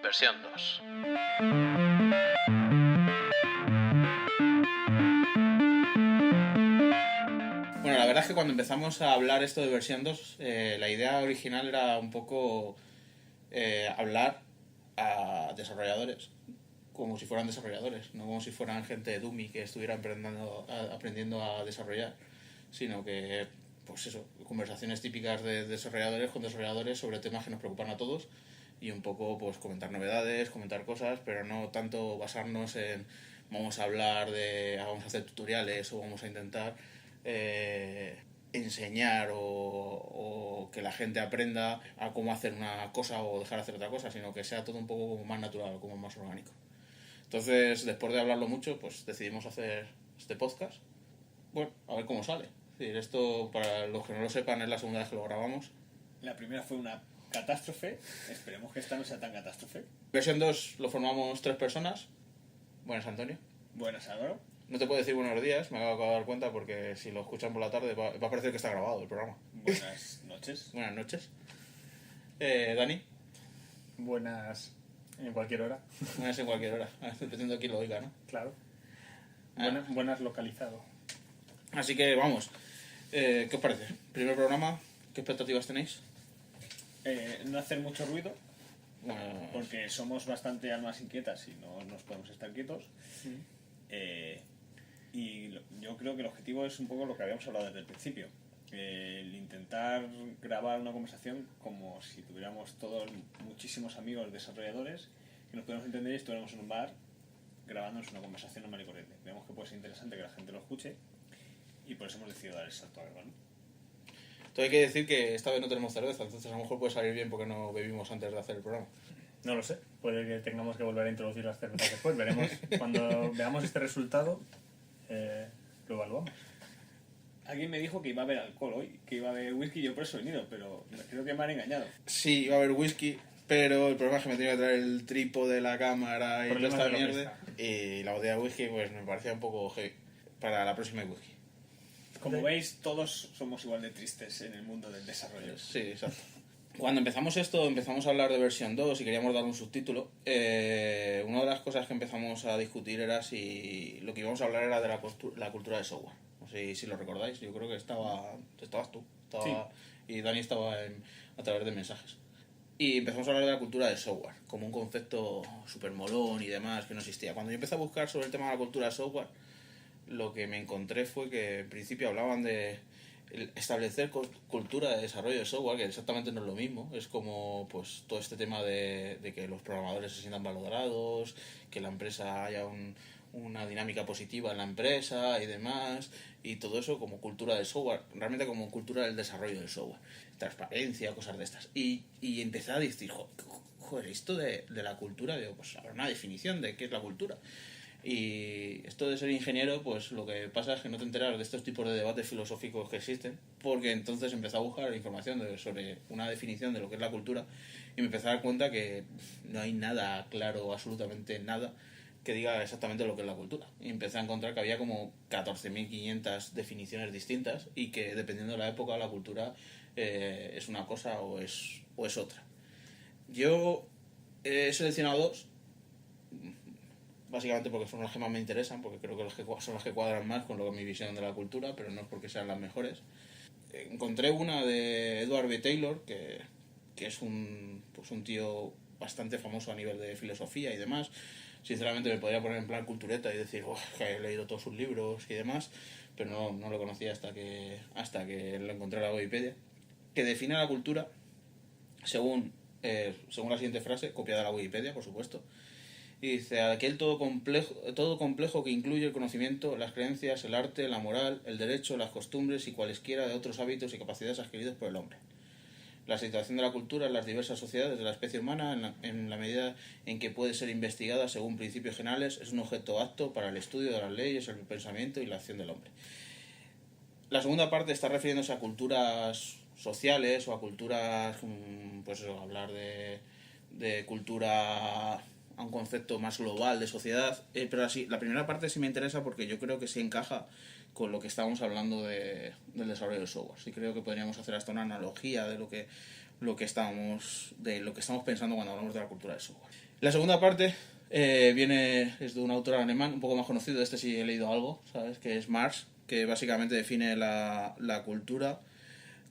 Versión 2. Bueno, la verdad es que cuando empezamos a hablar esto de versión 2, la idea original era un poco hablar a desarrolladores como si fueran desarrolladores, no como si fueran gente de dummy que estuviera aprendiendo a desarrollar, sino que, pues eso, conversaciones típicas de desarrolladores con desarrolladores sobre temas que nos preocupan a todos y un poco pues comentar novedades, comentar cosas, pero no tanto basarnos en vamos a hacer tutoriales o vamos a intentar enseñar o que la gente aprenda a cómo hacer una cosa o dejar de hacer otra cosa, sino que sea todo un poco más natural, como más orgánico. Entonces, después de hablarlo mucho, pues decidimos hacer este podcast. Bueno, a ver cómo sale. Es decir, esto, para los que no lo sepan, es la segunda vez que lo grabamos. La primera fue una catástrofe. Esperemos que esta no sea tan catástrofe. Versión 2 lo formamos 3 personas. Buenas, Antonio. Buenas, Álvaro. No te puedo decir buenos días, me acabo de dar cuenta porque si lo escuchan por la tarde va a parecer que está grabado el programa. Buenas noches. Buenas noches. Dani. Buenas en cualquier hora. Buenas en cualquier hora, dependiendo de quién lo oiga, ¿no? Claro. Ah. Buenas localizado. Así que vamos. ¿Qué os parece? Primer programa, ¿qué expectativas tenéis? No hacer mucho ruido, Bueno, porque somos bastante almas inquietas y no nos podemos estar quietos. Yo creo que el objetivo es un poco lo que habíamos hablado desde el principio. El intentar grabar una conversación como si tuviéramos todos muchísimos amigos desarrolladores que nos pudiéramos entender y estuviéramos en un bar grabándonos una conversación normal y corriente. Creemos que puede ser interesante que la gente lo escuche y por eso hemos decidido dar el salto a grabar, ¿no? Todo hay que decir que esta vez no tenemos cerveza, entonces a lo mejor puede salir bien porque no bebimos antes de hacer el programa. No lo sé. Puede que tengamos que volver a introducir las cervezas después. Veremos. Cuando veamos este resultado, lo evaluamos. Alguien me dijo que iba a haber alcohol hoy, que iba a haber whisky, yo por eso he venido, pero creo que me han engañado. Sí, iba a haber whisky, pero el problema es que me tenía que traer el trípode de la cámara y toda Problemas esta de mierda. logística. Y la botella de whisky pues me parecía un poco heavy para la próxima whisky. Como Ok. veis, todos somos igual de tristes en el mundo del desarrollo. Sí, exacto. Cuando empezamos esto, empezamos a hablar de versión 2 y queríamos dar un subtítulo. Una de las cosas que empezamos a discutir era si lo que íbamos a hablar era de la cultura de software. No sé si lo recordáis, yo creo que estabas tú. Y Dani estaba a través de mensajes. Y empezamos a hablar de la cultura de software, como un concepto súper molón y demás que no existía. Cuando yo empecé a buscar sobre el tema de la cultura de software, lo que me encontré fue que en principio hablaban de establecer cultura de desarrollo de software, que exactamente no es lo mismo. Es como pues todo este tema de que los programadores se sientan valorados, que la empresa haya una dinámica positiva en la empresa y demás, y todo eso como cultura del software, realmente como cultura del desarrollo del software, transparencia, cosas de estas. Y empecé a decir, joder, esto de la cultura, digo, pues habrá una definición de qué es la cultura. Y esto de ser ingeniero, pues lo que pasa es que no te enteras de estos tipos de debates filosóficos que existen, porque entonces empecé a buscar información sobre una definición de lo que es la cultura y me empecé a dar cuenta que no hay nada claro, absolutamente nada, que diga exactamente lo que es la cultura. Y empecé a encontrar que había como 14.500 definiciones distintas y que dependiendo de la época la cultura es una cosa o es otra. Yo he seleccionado dos, básicamente porque son las que más me interesan, porque creo que son las que cuadran más con lo que es mi visión de la cultura, pero no es porque sean las mejores. Encontré una de Edward B. Taylor, que es un tío bastante famoso a nivel de filosofía y demás. Sinceramente me podría poner en plan cultureta y decir que he leído todos sus libros y demás, pero no lo conocía hasta que lo encontré en la Wikipedia, que define la cultura según la siguiente frase, copiada de la Wikipedia, por supuesto. Y dice, aquel todo complejo que incluye el conocimiento, las creencias, el arte, la moral, el derecho, las costumbres y cualesquiera de otros hábitos y capacidades adquiridos por el hombre. La situación de la cultura en las diversas sociedades de la especie humana, en la medida en que puede ser investigada según principios generales, es un objeto apto para el estudio de las leyes, el pensamiento y la acción del hombre. La segunda parte está refiriéndose a culturas sociales o a culturas, pues eso, hablar de cultura a un concepto más global de sociedad, pero así, la primera parte sí me interesa porque yo creo que se encaja con lo que estábamos hablando del desarrollo del software. Sí creo que podríamos hacer hasta una analogía de lo que estamos pensando cuando hablamos de la cultura del software. La segunda parte es de un autor alemán un poco más conocido, de este sí he leído algo, ¿sabes? Que es Marx, que básicamente define la cultura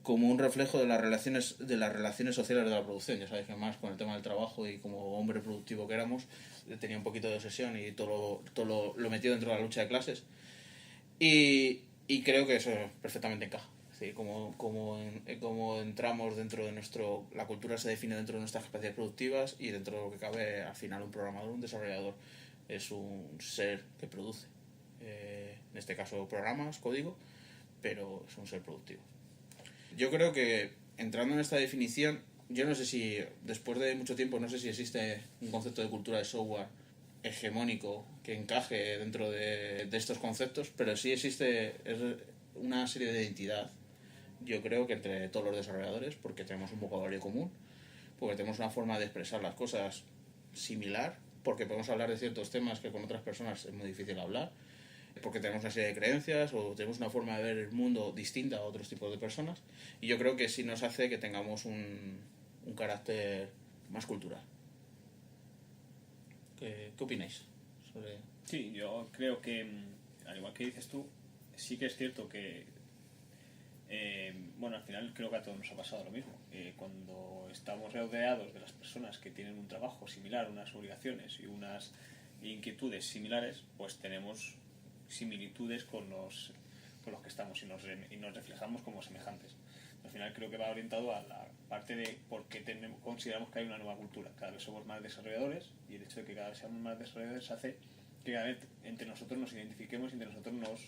como un reflejo de las relaciones sociales de la producción. Ya sabéis que Marx, con el tema del trabajo y como hombre productivo que éramos, tenía un poquito de obsesión y todo lo metió dentro de la lucha de clases. Y creo que eso perfectamente encaja. Es decir, como entramos dentro de la cultura se define dentro de nuestras capacidades productivas, y dentro de lo que cabe, al final un programador, un desarrollador, es un ser que produce. En este caso programas, código, pero es un ser productivo. Yo creo que, entrando en esta definición, yo no sé si, después de mucho tiempo, no sé si existe un concepto de cultura de software hegemónico que encaje dentro de estos conceptos, pero sí existe una serie de identidad, yo creo que entre todos los desarrolladores, porque tenemos un vocabulario común, porque tenemos una forma de expresar las cosas similar, porque podemos hablar de ciertos temas que con otras personas es muy difícil hablar, porque tenemos una serie de creencias o tenemos una forma de ver el mundo distinta a otros tipos de personas, y yo creo que sí nos hace que tengamos un carácter más cultural. ¿Qué opináis sobre...? Sí, yo creo que, al igual que dices tú, sí que es cierto que, al final creo que a todos nos ha pasado lo mismo. Cuando estamos rodeados de las personas que tienen un trabajo similar, unas obligaciones y unas inquietudes similares, pues tenemos similitudes con los que estamos y nos reflejamos como semejantes. Al final creo que va orientado a la parte de por qué consideramos que hay una nueva cultura. Cada vez somos más desarrolladores, y el hecho de que cada vez seamos más desarrolladores hace que cada vez entre nosotros nos identifiquemos y entre nosotros nos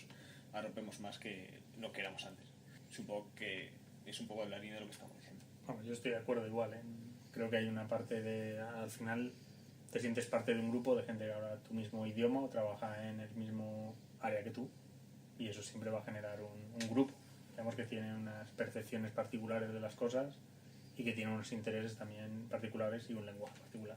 arropemos más que lo que éramos antes. Supongo que es un poco en la línea de lo que estamos diciendo. Bueno, yo estoy de acuerdo igual, ¿eh? Creo que hay una parte de... Al final te sientes parte de un grupo de gente que habla tu mismo idioma o trabaja en el mismo área que tú, y eso siempre va a generar un grupo. Sabemos que tiene unas percepciones particulares de las cosas y que tiene unos intereses también particulares y un lenguaje particular.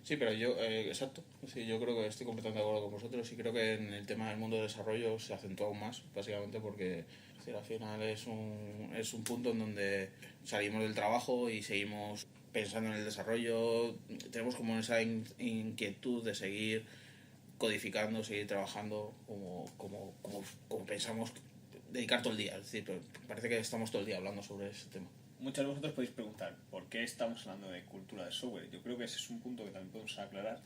Sí, pero exacto. Sí, yo creo que estoy completamente de acuerdo con vosotros, y creo que en el tema del mundo del desarrollo se acentúa aún más, básicamente porque al final es un punto en donde salimos del trabajo y seguimos pensando en el desarrollo, tenemos como esa inquietud de seguir codificando, seguir trabajando como pensamos, dedicar todo el día. Es decir, parece que estamos todo el día hablando sobre ese tema. Muchos de vosotros podéis preguntar ¿por qué estamos hablando de cultura de software? Yo creo que ese es un punto que también podemos aclarar,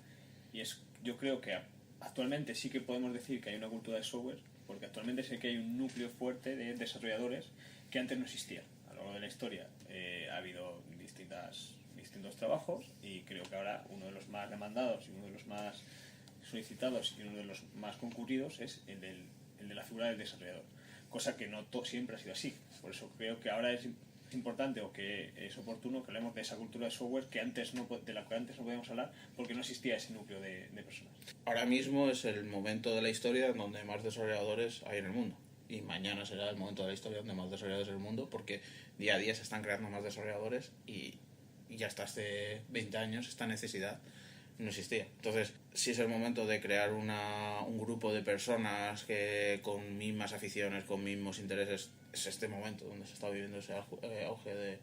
y yo creo que actualmente sí que podemos decir que hay una cultura de software, porque actualmente sé que hay un núcleo fuerte de desarrolladores que antes no existía. A lo largo de la historia ha habido distintos trabajos, y creo que ahora uno de los más demandados y uno de los más solicitados y uno de los más concurridos es el de la figura del desarrollador, cosa que no siempre ha sido así. Por eso creo que ahora es importante, o que es oportuno, que hablemos de esa cultura de software de la que antes no podíamos hablar porque no existía ese núcleo de personas. Ahora mismo es el momento de la historia en donde más desarrolladores hay en el mundo, y mañana será el momento de la historia donde más desarrolladores en el mundo, porque día a día se están creando más desarrolladores, y ya hasta hace 20 años esta necesidad no existía. Entonces, si es el momento de crear un grupo de personas que con mismas aficiones, con mismos intereses, es este momento donde se está viviendo ese auge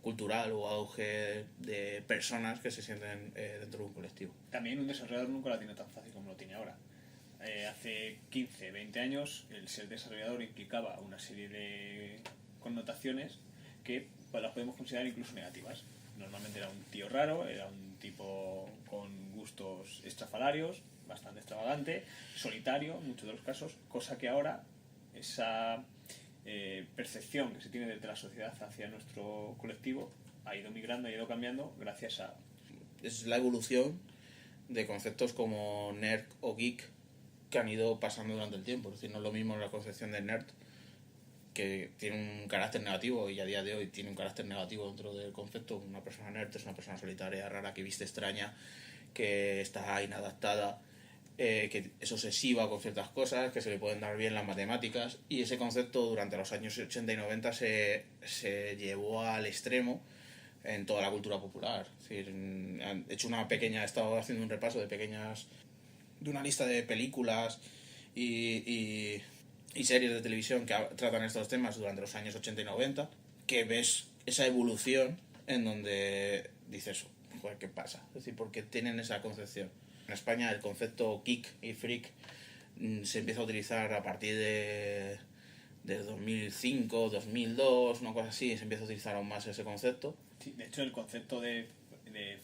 cultural o auge de personas que se sienten dentro de un colectivo. También un desarrollador nunca la tiene tan fácil como lo tiene ahora. Hace 15, 20 años el ser desarrollador implicaba una serie de connotaciones que las podemos considerar incluso negativas. Normalmente era un tío raro, era un tipo con gustos estrafalarios, bastante extravagante, solitario en muchos de los casos, cosa que ahora esa percepción que se tiene desde la sociedad hacia nuestro colectivo ha ido migrando, ha ido cambiando gracias a... Es la evolución de conceptos como nerd o geek que han ido pasando durante el tiempo. Es decir, no es lo mismo la concepción de nerd, que tiene un carácter negativo, y a día de hoy tiene un carácter negativo dentro del concepto. Una persona nerd es una persona solitaria, rara, que viste extraña, que está inadaptada, que es obsesiva con ciertas cosas, que se le pueden dar bien las matemáticas, y ese concepto durante los años 80 y 90 se llevó al extremo en toda la cultura popular. Es decir, han hecho he estado haciendo un repaso de una lista de películas y y series de televisión que tratan estos temas durante los años 80 y 90, que ves esa evolución en donde dices, joder, ¿qué pasa? Es decir, porque tienen esa concepción. En España el concepto geek y freak se empieza a utilizar a partir de 2005, 2002, una cosa así, se empieza a utilizar aún más ese concepto. Sí, de hecho, el concepto de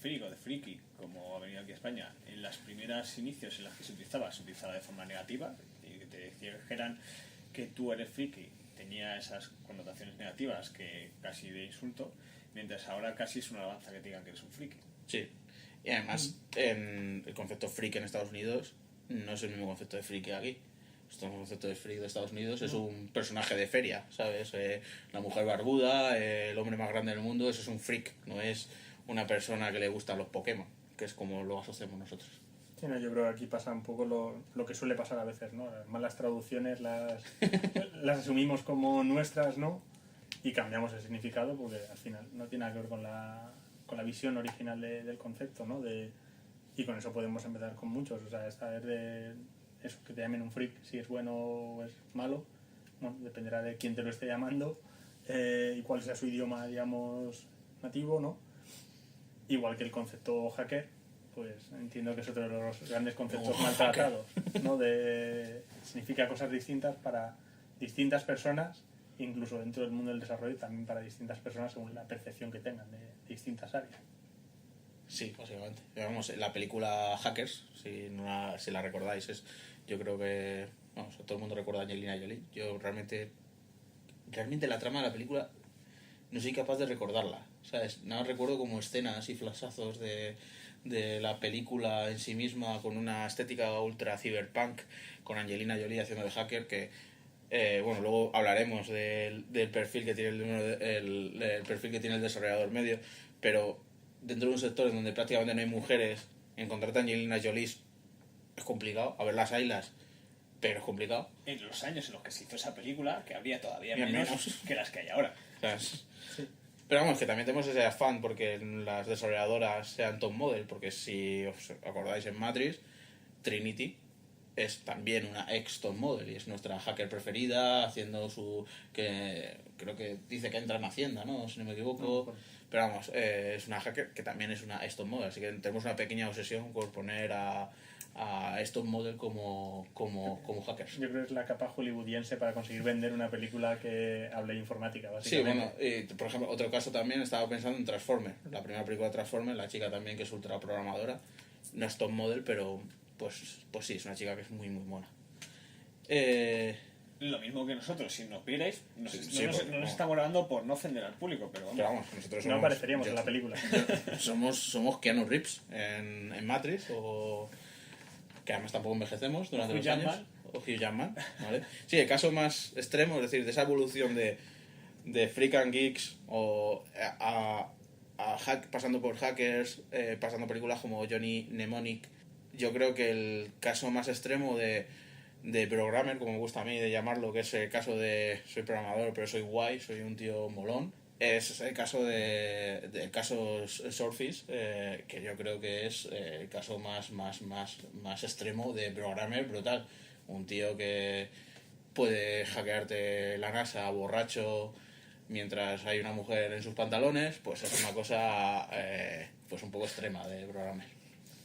freak o de freaky, como ha venido aquí a España, en las primeras inicios en las que se utilizaba de forma negativa, y que te dijeran que tú eres friki, tenía esas connotaciones negativas que casi de insulto, mientras ahora casi es una alabanza que te digan que eres un friki. Sí, y además el concepto freak en Estados Unidos no es el mismo concepto de freak que aquí. El concepto de freak de Estados Unidos es un personaje de feria, ¿sabes? La mujer barbuda, el hombre más grande del mundo, eso es un freak, no es una persona que le gustan los Pokémon, que es como lo asociamos nosotros. Sí, no, yo creo que aquí pasa un poco lo que suele pasar a veces, ¿no? Las malas traducciones las asumimos como nuestras, ¿no? Y cambiamos el significado porque al final no tiene nada que ver con la visión original del concepto, ¿no? Y con eso podemos empezar con muchos, o sea, saber de eso, que te llamen un freak, si es bueno o es malo, bueno, dependerá de quién te lo esté llamando y cuál sea su idioma, digamos, nativo, ¿no? Igual que el concepto hacker, pues entiendo que es otro de los grandes conceptos maltratados, ¿no? Significa cosas distintas para distintas personas, incluso dentro del mundo del desarrollo también para distintas personas según la percepción que tengan de distintas áreas. Sí, básicamente. Vamos, la película Hackers, si la recordáis, yo creo que vamos, todo el mundo recuerda a Angelina Jolie. Yo realmente la trama de la película no soy capaz de recordarla, ¿sabes? Nada más recuerdo como escenas y flashazos de la película en sí misma con una estética ultra cyberpunk, con Angelina Jolie haciendo de hacker que bueno, luego hablaremos del perfil que tiene el perfil que tiene el desarrollador medio, pero dentro de un sector en donde prácticamente no hay mujeres, encontrarte a Angelina Jolie es complicado. A ver, las haylas, pero es complicado. En los años en los que se hizo esa película, que habría todavía Bien menos que las que hay ahora. O sea, sí. Pero vamos, que también tenemos ese afán porque las desarrolladoras sean top model, porque si os acordáis en Matrix, Trinity es también una ex top model y es nuestra hacker preferida, haciendo que creo que dice que entra en Hacienda, ¿no? Si no me equivoco. Pero vamos, es una hacker que también es una ex top model, así que tenemos una pequeña obsesión por poner a estos model como hackers. Yo creo que es la capa hollywoodiense para conseguir vender una película que hable de informática, básicamente. Sí, bueno, por ejemplo, otro caso también, estaba pensando en Transformers. La primera película de Transformers, la chica también que es ultra programadora, no es top model, pero pues sí, es una chica que es muy, muy mona. Lo mismo que nosotros, si nos vierais, nos estamos grabando por no ofender al público, pero vamos, nosotros no apareceríamos en la película. somos Keanu Reeves en Matrix, o que además tampoco envejecemos durante los años. O Hugh Jackman, ¿vale? Sí, el caso más extremo, es decir, de esa evolución de Freak and Geeks o pasando por hackers, pasando películas como Johnny Mnemonic. Yo creo que el caso más extremo de programmer, como me gusta a mí de llamarlo, que es el caso de soy programador pero soy guay, soy un tío molón, es el caso del caso Surface, que yo creo que es el caso más extremo de programmer brutal. Un tío que puede hackearte la NASA borracho mientras hay una mujer en sus pantalones, pues es una cosa pues un poco extrema de programmer.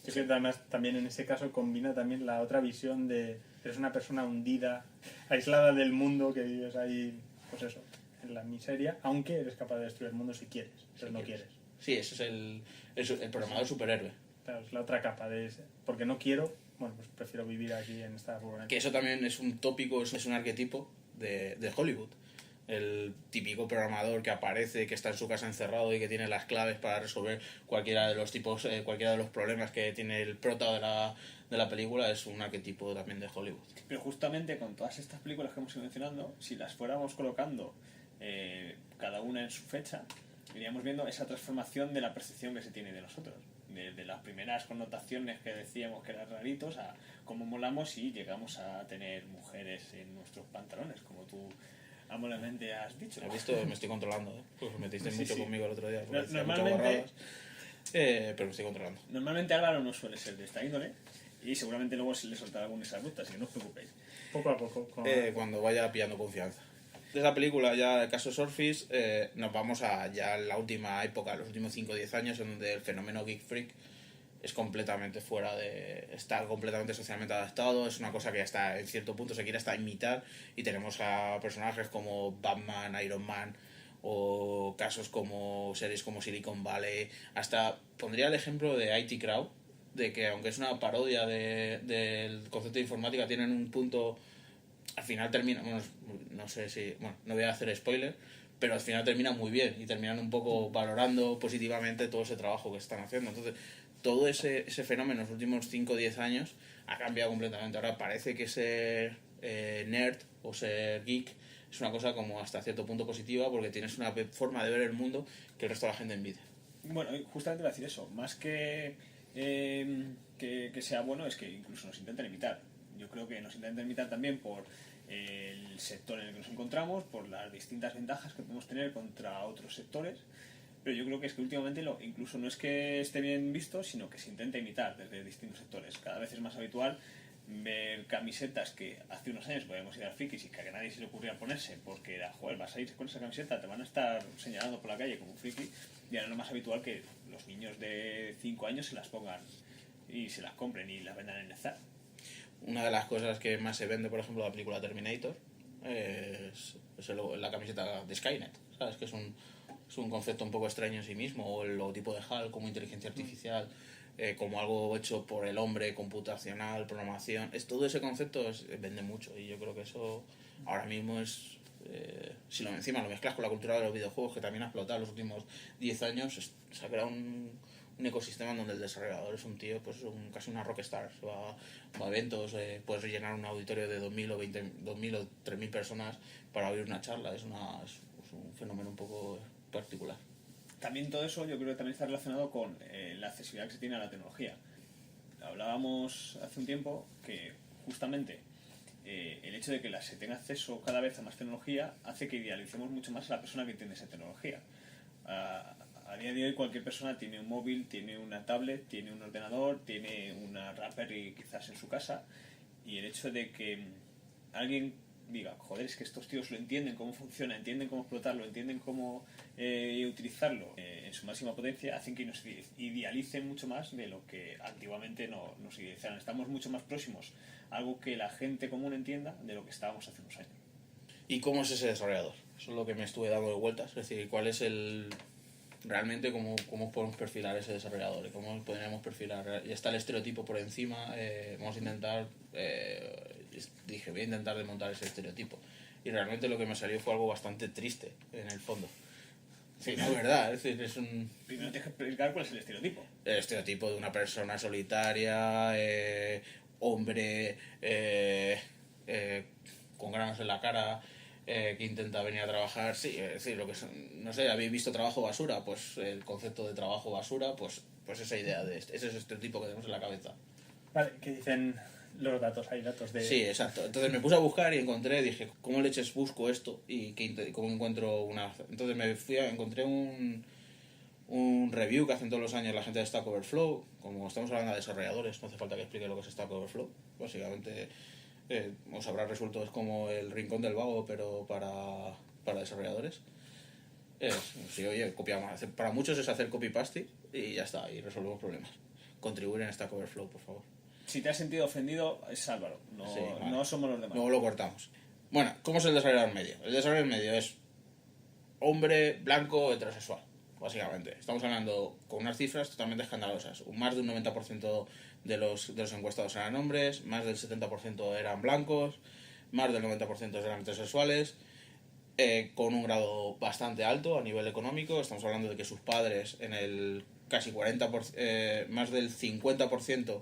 Yo creo que además también en ese caso combina también la otra visión de eres una persona hundida, aislada del mundo, que vives ahí, pues eso, en la miseria, aunque eres capaz de destruir el mundo si quieres, pero no quieres. Sí, ese es el programador superhéroe. Claro, es la otra capa de ese. Porque no quiero, bueno, pues prefiero vivir aquí en esta furgoneta. Que eso también es un tópico, es un arquetipo de Hollywood. El típico programador que aparece, que está en su casa encerrado y que tiene las claves para resolver cualquiera de los problemas que tiene el prota de la película, es un arquetipo también de Hollywood. Pero justamente con todas estas películas que hemos ido mencionando, si las fuéramos colocando cada una en su fecha, iríamos viendo esa transformación de la percepción que se tiene de nosotros. Desde las primeras connotaciones que decíamos que eran raritos a cómo molamos y llegamos a tener mujeres en nuestros pantalones, como tú amablemente has dicho. ¿Has visto? Me estoy controlando, ¿eh? Pues me metiste mucho conmigo el otro día. Normalmente, pero me estoy controlando. Normalmente Álvaro no suele ser de esta índole y seguramente luego se le soltará algún exabrupto, así que no os preocupéis. Poco a poco. Cuando vaya pillando confianza. De esa película, ya el caso Swordfish, nos vamos a ya la última época, los últimos 5 o 10 años, en donde el fenómeno Geek Freak es completamente está completamente socialmente adaptado, es una cosa que hasta en cierto punto se quiere hasta imitar, y tenemos a personajes como Batman, Iron Man, o casos como series como Silicon Valley. Hasta pondría el ejemplo de IT Crowd, de que aunque es una parodia del concepto de informática, tienen un punto, al final termina, bueno, no sé si, bueno, no voy a hacer spoiler, pero al final termina muy bien y terminan un poco valorando positivamente todo ese trabajo que están haciendo. Entonces, todo ese fenómeno en los últimos 5 o 10 años ha cambiado completamente. Ahora parece que ser nerd o ser geek es una cosa como hasta cierto punto positiva, porque tienes una forma de ver el mundo que el resto de la gente envidia. Bueno, justamente iba a decir eso. Más que sea bueno, es que incluso nos intentan imitar. Yo creo que nos intentan imitar también por el sector en el que nos encontramos, por las distintas ventajas que podemos tener contra otros sectores. Pero yo creo que es que últimamente incluso no es que esté bien visto, sino que se intenta imitar desde distintos sectores. Cada vez es más habitual ver camisetas que hace unos años podíamos ir al frikis y que a nadie se le ocurría ponerse, porque era, joder, vas a ir con esa camiseta, te van a estar señalando por la calle como un friki, y ahora es lo más habitual que los niños de 5 años se las pongan y se las compren y las vendan en el Zara. Una de las cosas que más se vende, por ejemplo, de la película Terminator es la camiseta de Skynet, ¿sabes? Que es un concepto un poco extraño en sí mismo, o el logotipo de HAL como inteligencia artificial, como algo hecho por el hombre, computacional, programación. Todo ese concepto vende mucho, y yo creo que eso ahora mismo es... si encima lo mezclas con la cultura de los videojuegos, que también ha explotado en los últimos 10 años, se ha creado un ecosistema en donde el desarrollador es un tío, pues casi una rockstar. Va a eventos, puedes rellenar un auditorio de 2.000 o 2.000 o 3.000 personas para oír una charla. Es un fenómeno un poco particular. También todo eso yo creo que también está relacionado con la accesibilidad que se tiene a la tecnología. Hablábamos hace un tiempo que justamente el hecho de que se tenga acceso cada vez a más tecnología hace que idealicemos mucho más a la persona que tiene esa tecnología. A día de hoy cualquier persona tiene un móvil, tiene una tablet, tiene un ordenador, tiene una Raspberry quizás en su casa, y el hecho de que alguien diga, joder, es que estos tíos lo entienden cómo funciona, entienden cómo explotarlo, entienden cómo utilizarlo en su máxima potencia, hacen que nos idealicen mucho más de lo que antiguamente nos idealizaron. Estamos mucho más próximos a algo que la gente común entienda de lo que estábamos hace unos años. ¿Y cómo es ese desarrollador? Eso es lo que me estuve dando de vueltas. Es decir, ¿cuál es realmente cómo podemos perfilar ese desarrollador? ¿Y cómo podríamos perfilar? Ya está el estereotipo por encima. Vamos a intentar... dije, voy a intentar desmontar ese estereotipo. Y realmente lo que me salió fue algo bastante triste, en el fondo. Sí, no es verdad. Es decir, Primero tienes que explicar cuál es el estereotipo. El estereotipo de una persona solitaria, hombre, con granos en la cara, que intenta venir a trabajar. Sí, es decir, no sé, ¿habéis visto Trabajo Basura? Pues el concepto de trabajo basura, pues esa idea ese es el estereotipo que tenemos en la cabeza. Vale, ¿qué dicen los datos? Hay datos de... Sí, exacto. Entonces me puse a buscar y dije, ¿cómo leches busco esto? Y cómo encuentro una... Entonces encontré un review que hacen todos los años la gente de Stack Overflow. Como estamos hablando de desarrolladores, no hace falta que explique lo que es Stack Overflow. Básicamente, os habrá resuelto, es como el rincón del vago, pero para desarrolladores. Sí, oye, para muchos es hacer copy-paste y ya está, y resolvemos problemas. Contribuir en Stack Overflow, por favor. Si te has sentido ofendido, es Álvaro, Sí, vale. No somos los demás. Luego lo cortamos. Bueno, ¿cómo es el desarrollador medio? El desarrollador medio es hombre, blanco, heterosexual, básicamente. Estamos hablando con unas cifras totalmente escandalosas. Más de un 90% de los encuestados eran hombres, más del 70% eran blancos, más del 90% eran heterosexuales, con un grado bastante alto a nivel económico. Estamos hablando de que sus padres, en el casi 40%, más del 50%,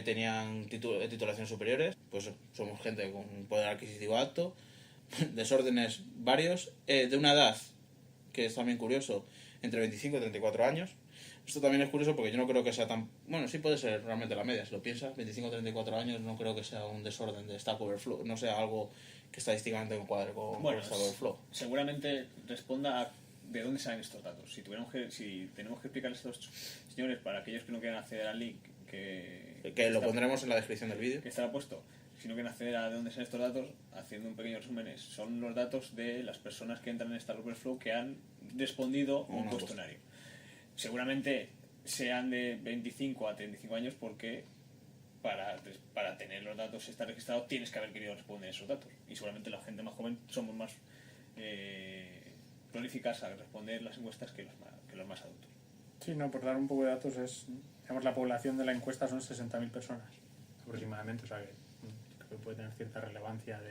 tenían titulaciones superiores. Pues somos gente con un poder adquisitivo alto, desórdenes varios, de una edad que es también curioso, entre 25 y 34 años. Esto también es curioso porque yo no creo que sea tan... Bueno, sí puede ser realmente la media, si lo piensas. 25 o 34 años no creo que sea un desorden de Stack Overflow, no sea algo que estadísticamente encuadre con Stack Overflow. Seguramente responda a de dónde salen estos datos. Si tenemos que explicar a estos señores, para aquellos que no quieran acceder al link, que lo pondremos en la descripción del vídeo. Que estará puesto. si no quieren acceder a de dónde son estos datos, haciendo un pequeño resumen, son los datos de las personas que entran en Stack Overflow que han respondido un cuestionario. Seguramente sean de 25 a 35 años porque para tener los datos, estar registrado, tienes que haber querido responder esos datos. Y seguramente la gente más joven somos más prolíficas a responder las encuestas que los más adultos. Sí, no, por dar un poco de datos, digamos, la población de la encuesta son 60.000 personas aproximadamente, o sea que creo que puede tener cierta relevancia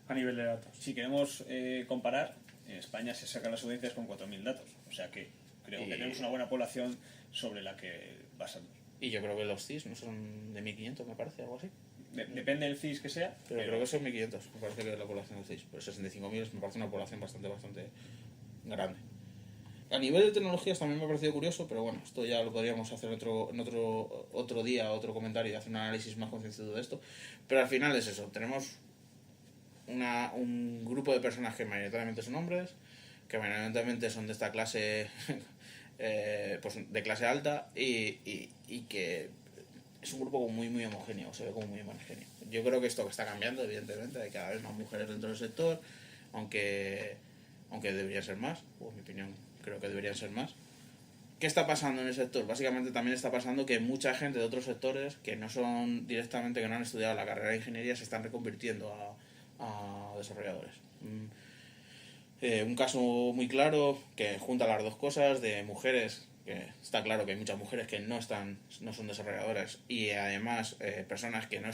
a nivel de datos. Si queremos comparar, en España se sacan las audiencias con 4.000 datos, o sea que creo que tenemos una buena población sobre la que basarnos. Y yo creo que los CIS no son de 1.500, me parece, algo así. Depende del CIS que sea. Pero creo que son 1.500, me parece que es la población del CIS. Pero 65.000 me parece una población bastante grande. A nivel de tecnologías también me ha parecido curioso, pero bueno, esto ya lo podríamos hacer en otro día, otro comentario y hacer un análisis más concienzudo de esto. Pero al final es eso, tenemos un grupo de personas que mayoritariamente son hombres, que mayoritariamente son de esta clase, pues de clase alta y que es un grupo muy muy homogéneo, se ve como muy homogéneo. Yo creo que esto está cambiando, evidentemente, hay cada vez más mujeres dentro del sector, aunque debería ser más, o en mi opinión creo que deberían ser más. ¿Qué está pasando en el sector? Básicamente también está pasando que mucha gente de otros sectores que no son directamente, que no han estudiado la carrera de ingeniería, se están reconvirtiendo a desarrolladores. Un caso muy claro que junta las dos cosas de mujeres, que está claro que hay muchas mujeres que no son desarrolladoras, y además personas que no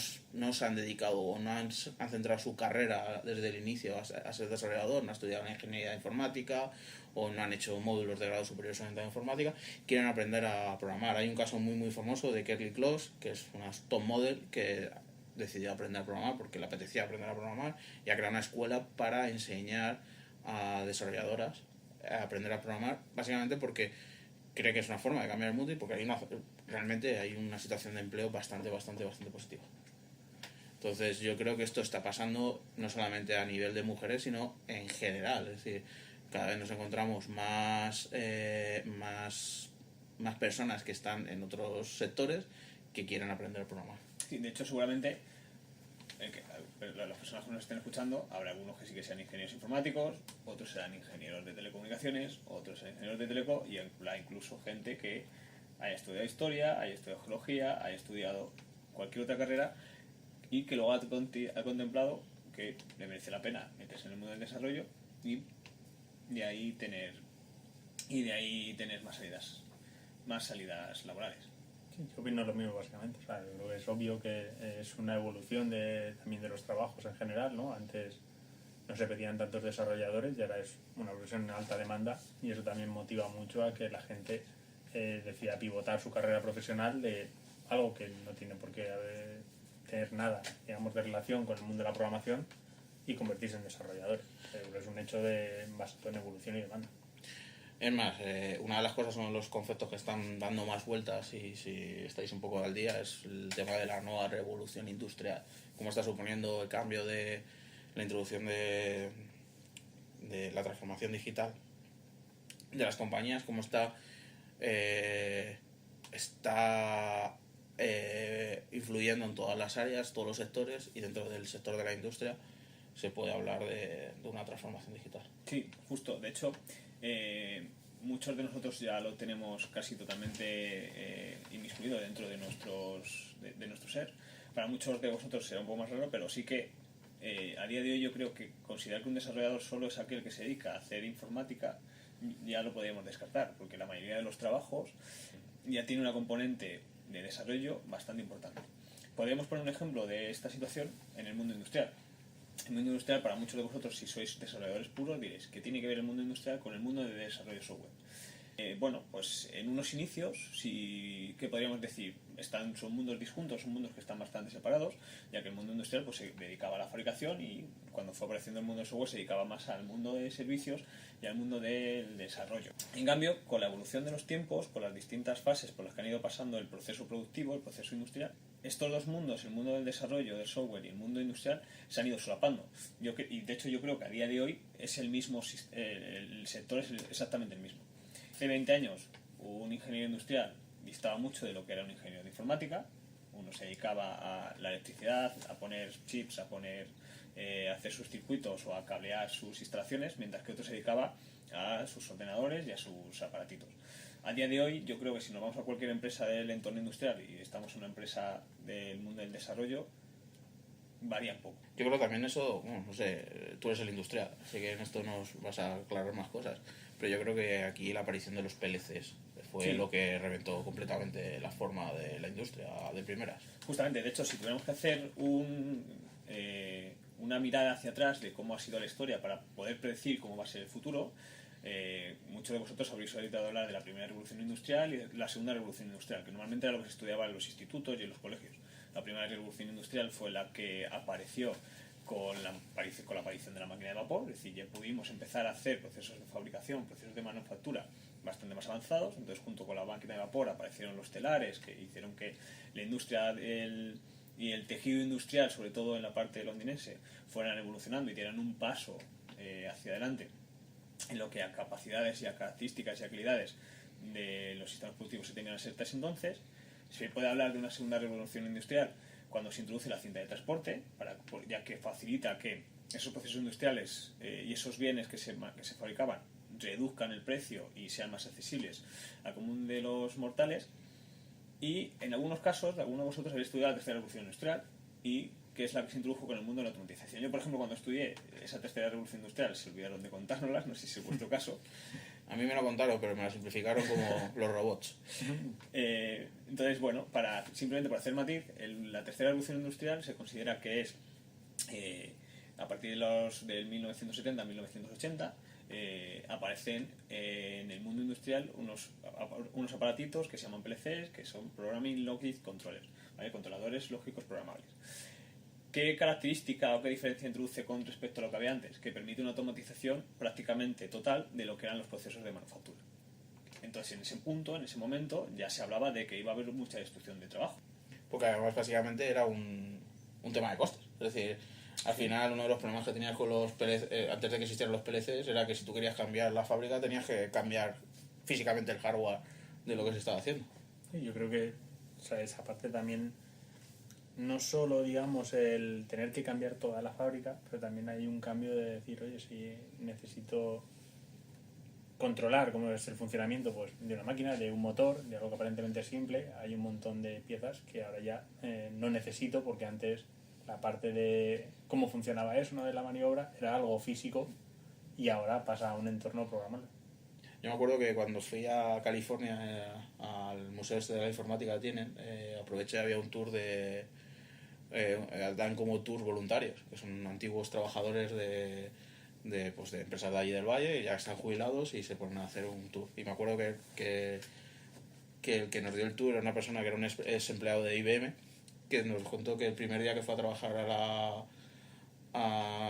se han dedicado o no han centrado su carrera desde el inicio a ser desarrollador, no han estudiado la ingeniería de informática o no han hecho módulos de grado superior solamente en informática, quieren aprender a programar. Hay un caso muy muy famoso de Kerly Kloss, que es una top model que decidió aprender a programar porque le apetecía aprender a programar y ha creado una escuela para enseñar a desarrolladoras a aprender a programar, básicamente porque cree que es una forma de cambiar el mundo y porque realmente hay una situación de empleo bastante positiva. Entonces yo creo que esto está pasando no solamente a nivel de mujeres, sino en general. Es decir, cada vez nos encontramos más personas que están en otros sectores que quieren aprender a programar. Sí, de hecho, seguramente las personas que nos estén escuchando, habrá algunos que sí que sean ingenieros informáticos, otros serán ingenieros de telecomunicaciones, otros serán ingenieros de teleco, y habrá incluso gente que haya estudiado historia, haya estudiado geología, haya estudiado cualquier otra carrera y que luego ha contemplado que le merece la pena meterse en el mundo del desarrollo y de ahí tener más salidas laborales. Sí, yo opino lo mismo básicamente. O sea, creo que es obvio que es una evolución también de los trabajos en general, ¿no? Antes no se pedían tantos desarrolladores y ahora es una profesión en alta demanda, y eso también motiva mucho a que la gente decida pivotar su carrera profesional de algo que no tiene por qué tener nada, digamos, de relación con el mundo de la programación y convertirse en desarrolladores. Es un hecho basado en evolución y demanda. Es más, una de las cosas, son los conceptos que están dando más vueltas, y si estáis un poco al día, es el tema de la nueva revolución industrial. Cómo está suponiendo el cambio de la introducción de la transformación digital de las compañías, cómo está influyendo en todas las áreas, todos los sectores, y dentro del sector de la industria se puede hablar de una transformación digital. Sí, justo. De hecho, muchos de nosotros ya lo tenemos casi totalmente inmiscuido dentro de nuestro ser. Para muchos de vosotros será un poco más raro, pero sí que a día de hoy yo creo que considerar que un desarrollador solo es aquel que se dedica a hacer informática ya lo podríamos descartar, porque la mayoría de los trabajos ya tiene una componente de desarrollo bastante importante. Podríamos poner un ejemplo de esta situación en el mundo industrial. El mundo industrial, para muchos de vosotros, si sois desarrolladores puros, diréis que tiene que ver el mundo industrial con el mundo de desarrollo de software. Bueno, pues en unos inicios, ¿qué podríamos decir? Son mundos disjuntos, son mundos que están bastante separados, ya que el mundo industrial pues, se dedicaba a la fabricación, y cuando fue apareciendo el mundo del software se dedicaba más al mundo de servicios y al mundo del desarrollo. En cambio, con la evolución de los tiempos, con las distintas fases por las que han ido pasando el proceso productivo, el proceso industrial, estos dos mundos, el mundo del desarrollo del software y el mundo industrial, se han ido solapando. Y de hecho yo creo que a día de hoy es el mismo, el sector es exactamente el mismo. Hace 20 años un ingeniero industrial distaba mucho de lo que era un ingeniero de informática, Uno se dedicaba a la electricidad, a poner chips, a hacer sus circuitos o a cablear sus instalaciones, mientras que otro se dedicaba a sus ordenadores y a sus aparatitos. A día de hoy, yo creo que si nos vamos a cualquier empresa del entorno industrial y estamos en una empresa del mundo del desarrollo, varía un poco. Yo creo también eso, bueno, no sé, tú eres el industrial, así que en esto nos vas a aclarar más cosas, pero yo creo que aquí la aparición de los PLCs fue lo que reventó completamente la forma de la industria de primeras. Justamente, de hecho, si tuviéramos que hacer una mirada hacia atrás de cómo ha sido la historia para poder predecir cómo va a ser el futuro, muchos de vosotros habréis oído hablar de la primera revolución industrial y de la segunda revolución industrial, que normalmente era lo que se estudiaba en los institutos y en los colegios. La primera revolución industrial fue la que apareció con la aparición de la máquina de vapor, es decir, ya pudimos empezar a hacer procesos de fabricación, procesos de manufactura bastante más avanzados. Entonces, junto con la máquina de vapor aparecieron los telares, que hicieron que la industria y el tejido industrial, sobre todo en la parte londinense, fueran evolucionando y dieran un paso hacia adelante en lo que a capacidades y a características y a habilidades de los sistemas productivos se tenían hasta ese entonces. Se puede hablar de una segunda revolución industrial cuando se introduce la cinta de transporte, ya que facilita que esos procesos industriales y esos bienes que se fabricaban reduzcan el precio y sean más accesibles al común de los mortales. Y en algunos casos, algunos de vosotros habéis estudiado la tercera revolución industrial, y que es la que se introdujo con el mundo de la automatización. Yo, por ejemplo, cuando estudié esa tercera revolución industrial, se olvidaron de contárnoslas, no sé si es vuestro caso. A mí me lo contaron, pero me la simplificaron como los robots. Entonces, bueno, simplemente para hacer matiz, la tercera revolución industrial se considera que es a partir del 1970 a 1980, aparecen en el mundo industrial unos aparatitos que se llaman PLCs, que son Programming Logic Controllers, ¿vale? Controladores lógicos programables. ¿Qué característica o qué diferencia introduce con respecto a lo que había antes? Que permite una automatización prácticamente total de lo que eran los procesos de manufactura. Entonces, en ese momento, ya se hablaba de que iba a haber mucha destrucción de trabajo. Porque además, básicamente, era un tema de costes. Es decir, al final, uno de los problemas que tenías con los PLCs, antes de que existieran los PLCs, era que si tú querías cambiar la fábrica, tenías que cambiar físicamente el hardware de lo que se estaba haciendo. Sí, yo creo que, o sea, esa parte también, no solo, digamos, el tener que cambiar toda la fábrica, pero también hay un cambio de decir, oye, si necesito controlar cómo es el funcionamiento, pues, de una máquina, de un motor, de algo que aparentemente es simple, hay un montón de piezas que ahora ya no necesito, porque antes la parte de cómo funcionaba eso, ¿no?, de la maniobra, era algo físico, y ahora pasa a un entorno programable. Yo me acuerdo que cuando fui a California al Museo de la Informática que tienen, aproveché, había un tour dan como tours voluntarios, que son antiguos trabajadores de empresas de allí del Valle, y ya están jubilados y se ponen a hacer un tour. Y me acuerdo que el que nos dio el tour era una persona que era un ex empleado de IBM, que nos contó que el primer día que fue a trabajar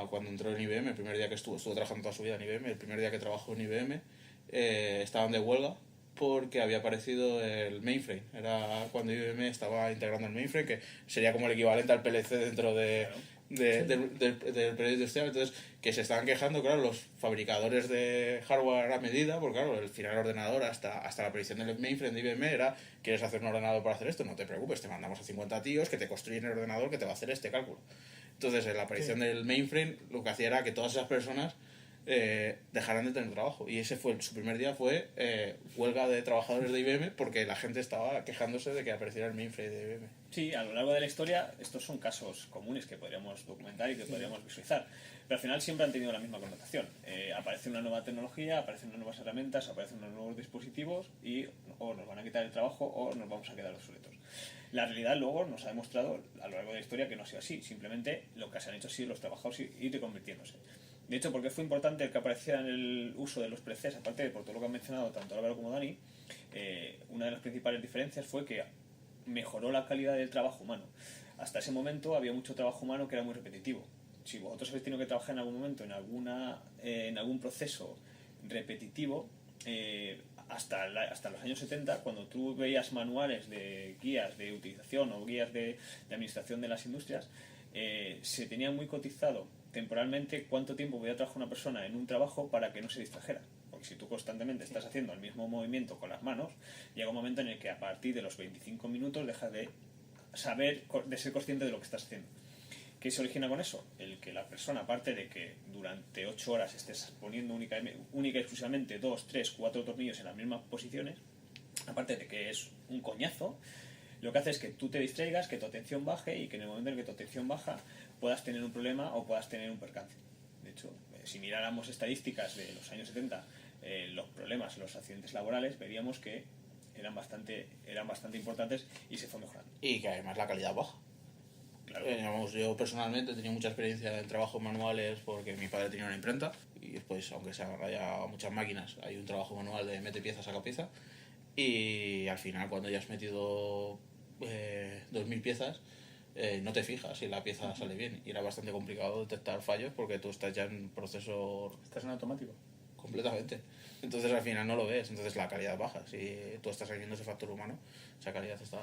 cuando entró en IBM, el primer día que estuvo trabajando toda su vida en IBM, el primer día que trabajó en IBM, estaban de huelga porque había aparecido el mainframe. Era cuando IBM estaba integrando el mainframe, que sería como el equivalente al PLC dentro del periodo industrial. Entonces, que se estaban quejando, claro, los fabricadores de hardware a medida, porque claro, el final ordenador hasta la aparición del mainframe de IBM era: ¿quieres hacer un ordenador para hacer esto? No te preocupes, te mandamos a 50 tíos que te construyen el ordenador que te va a hacer este cálculo. Entonces, en la aparición del mainframe, lo que hacía era que todas esas personas dejaran de tener trabajo, y ese fue su primer día, fue huelga de trabajadores de IBM porque la gente estaba quejándose de que apareciera el mainframe de IBM. Sí, a lo largo de la historia estos son casos comunes que podríamos documentar y que podríamos visualizar, pero al final siempre han tenido la misma connotación. Aparece una nueva tecnología, aparecen unas nuevas herramientas, aparecen unos nuevos dispositivos y o nos van a quitar el trabajo o nos vamos a quedar obsoletos. La realidad luego nos ha demostrado a lo largo de la historia que no ha sido así. Simplemente lo que se han hecho ha sido los trabajadores ir reconvirtiéndose. De hecho, porque fue importante el que apareciera en el uso de los PLCs, aparte de por todo lo que han mencionado tanto Álvaro como Dani, una de las principales diferencias fue que mejoró la calidad del trabajo humano. Hasta ese momento había mucho trabajo humano que era muy repetitivo. Si vosotros habéis tenido que trabajar en algún momento en algún proceso repetitivo, hasta los años 70, cuando tú veías manuales de guías de utilización o guías de administración de las industrias, se tenía muy cotizado temporalmente cuánto tiempo podía trabajar una persona en un trabajo para que no se distrajera. Porque si tú constantemente estás haciendo el mismo movimiento con las manos, llega un momento en el que a partir de los 25 minutos dejas de de ser consciente de lo que estás haciendo. ¿Qué se origina con eso? El que la persona, aparte de que durante 8 horas estés poniendo única y exclusivamente 2, 3, 4 tornillos en las mismas posiciones, aparte de que es un coñazo, lo que hace es que tú te distraigas, que tu atención baje y que en el momento en que tu atención baja puedas tener un problema o puedas tener un percance. De hecho, si miráramos estadísticas de los años 70, los problemas, los accidentes laborales, veríamos que eran bastante importantes y se fue mejorando. Y que además la calidad baja. Claro. Yo personalmente he tenido mucha experiencia en trabajos manuales porque mi padre tenía una imprenta y después, aunque haya muchas máquinas, hay un trabajo manual de mete pieza, saca pieza y al final cuando ya has metido 2000 piezas no te fijas si la pieza sale bien y era bastante complicado detectar fallos porque tú estás ya en proceso... Estás en automático. Completamente. Entonces al final no lo ves, entonces la calidad baja. Si tú estás añadiendo ese factor humano, esa calidad está...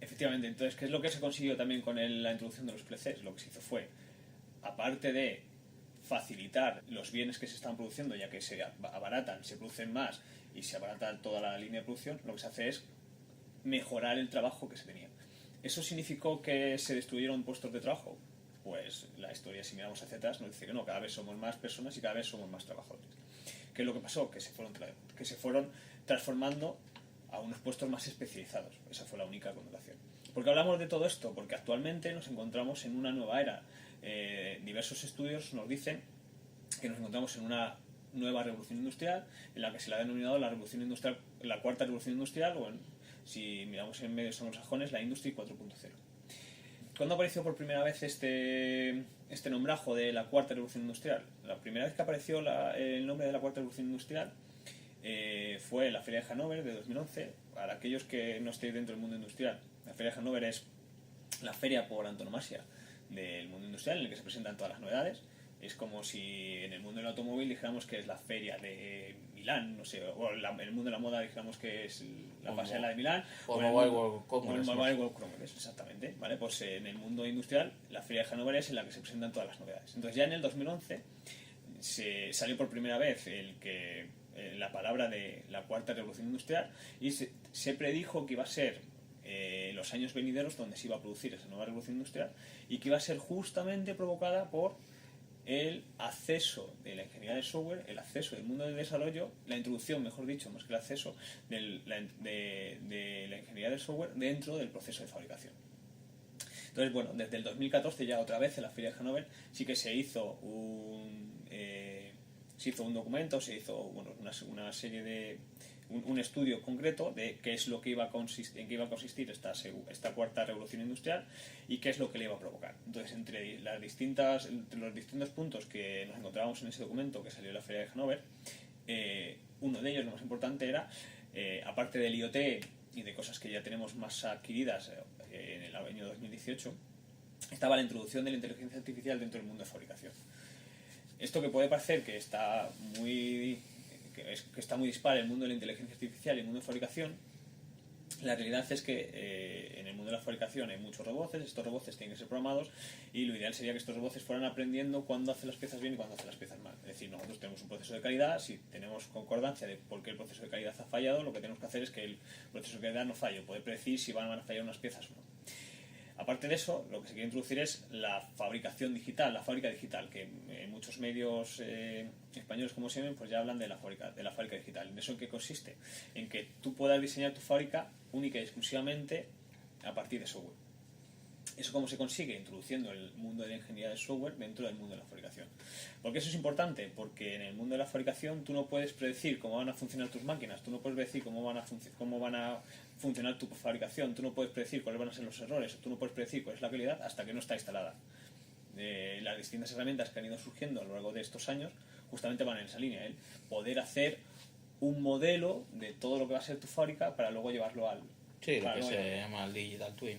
Efectivamente, entonces, ¿qué es lo que se consiguió también con la introducción de los PLCs? Lo que se hizo fue, aparte de facilitar los bienes que se están produciendo, ya que se abaratan, se producen más y se abarata toda la línea de producción, lo que se hace es mejorar el trabajo que se tenía. ¿Eso significó que se destruyeron puestos de trabajo? Pues la historia, si miramos hacia atrás, nos dice que no, cada vez somos más personas y cada vez somos más trabajadores. ¿Qué es lo que pasó? Que se fueron transformando a unos puestos más especializados. Esa fue la única connotación. ¿Por qué hablamos de todo esto? Porque actualmente nos encontramos en una nueva era. Diversos estudios nos dicen que nos encontramos en una nueva revolución industrial, en la que se le ha denominado la revolución industrial, la cuarta revolución industrial, o si miramos en medios anglosajones, la Industry 4.0. ¿Cuándo apareció por primera vez este nombrajo de la cuarta revolución industrial? La primera vez que apareció el nombre de la cuarta revolución industrial fue en la Feria de Hannover de 2011. Para aquellos que no estéis dentro del mundo industrial, la Feria de Hannover es la feria por antonomasia del mundo industrial en el que se presentan todas las novedades. Es como si en el mundo del automóvil dijéramos que es la feria de Milán, no sé, o en el mundo de la moda dijéramos que es la pasarela de Milán, o el Mobile World Congress, exactamente, ¿vale? Pues en el mundo industrial la feria de Hannover es en la que se presentan todas las novedades. Entonces ya en el 2011 se salió por primera vez la palabra de la cuarta revolución industrial y se predijo que iba a ser los años venideros donde se iba a producir esa nueva revolución industrial y que iba a ser justamente provocada por el acceso de la ingeniería de software, el acceso del mundo del desarrollo, la introducción, mejor dicho, más que el acceso de la ingeniería del software dentro del proceso de fabricación. Entonces, bueno, desde el 2014 ya otra vez en la Feria de Hannover sí que se hizo un documento, se hizo una serie de un estudio concreto de qué es lo que en qué iba a consistir esta cuarta revolución industrial y qué es lo que le iba a provocar. Entonces, entre los distintos puntos que nos encontrábamos en ese documento que salió de la Feria de Hannover, uno de ellos, lo más importante, era, aparte del IoT y de cosas que ya tenemos más adquiridas en el año 2018, estaba la introducción de la inteligencia artificial dentro del mundo de fabricación. Esto que puede parecer que está muy dispar el mundo de la inteligencia artificial y el mundo de fabricación, la realidad es que en el mundo de la fabricación hay muchos robots, estos robots tienen que ser programados y lo ideal sería que estos robots fueran aprendiendo cuándo hacer las piezas bien y cuándo hacer las piezas mal. Es decir, nosotros tenemos un proceso de calidad, si tenemos concordancia de por qué el proceso de calidad ha fallado, lo que tenemos que hacer es que el proceso de calidad no falle, poder predecir si van a fallar unas piezas o no. Aparte de eso, lo que se quiere introducir es la fabricación digital, la fábrica digital, que en muchos medios españoles como se ven, pues ya hablan de la fábrica digital. ¿En eso en qué consiste? En que tú puedas diseñar tu fábrica única y exclusivamente a partir de software. ¿Eso cómo se consigue? Introduciendo el mundo de la ingeniería de software dentro del mundo de la fabricación. ¿Por qué eso es importante? Porque en el mundo de la fabricación tú no puedes predecir cómo van a funcionar tus máquinas, tú no puedes predecir cómo van a funcionar tu fabricación, tú no puedes predecir cuáles van a ser los errores, tú no puedes predecir cuál es la calidad hasta que no está instalada. Las distintas herramientas que han ido surgiendo a lo largo de estos años justamente van en esa línea, el poder hacer un modelo de todo lo que va a ser tu fábrica para luego llevarlo al... Sí, lo que se llama el Digital Twin.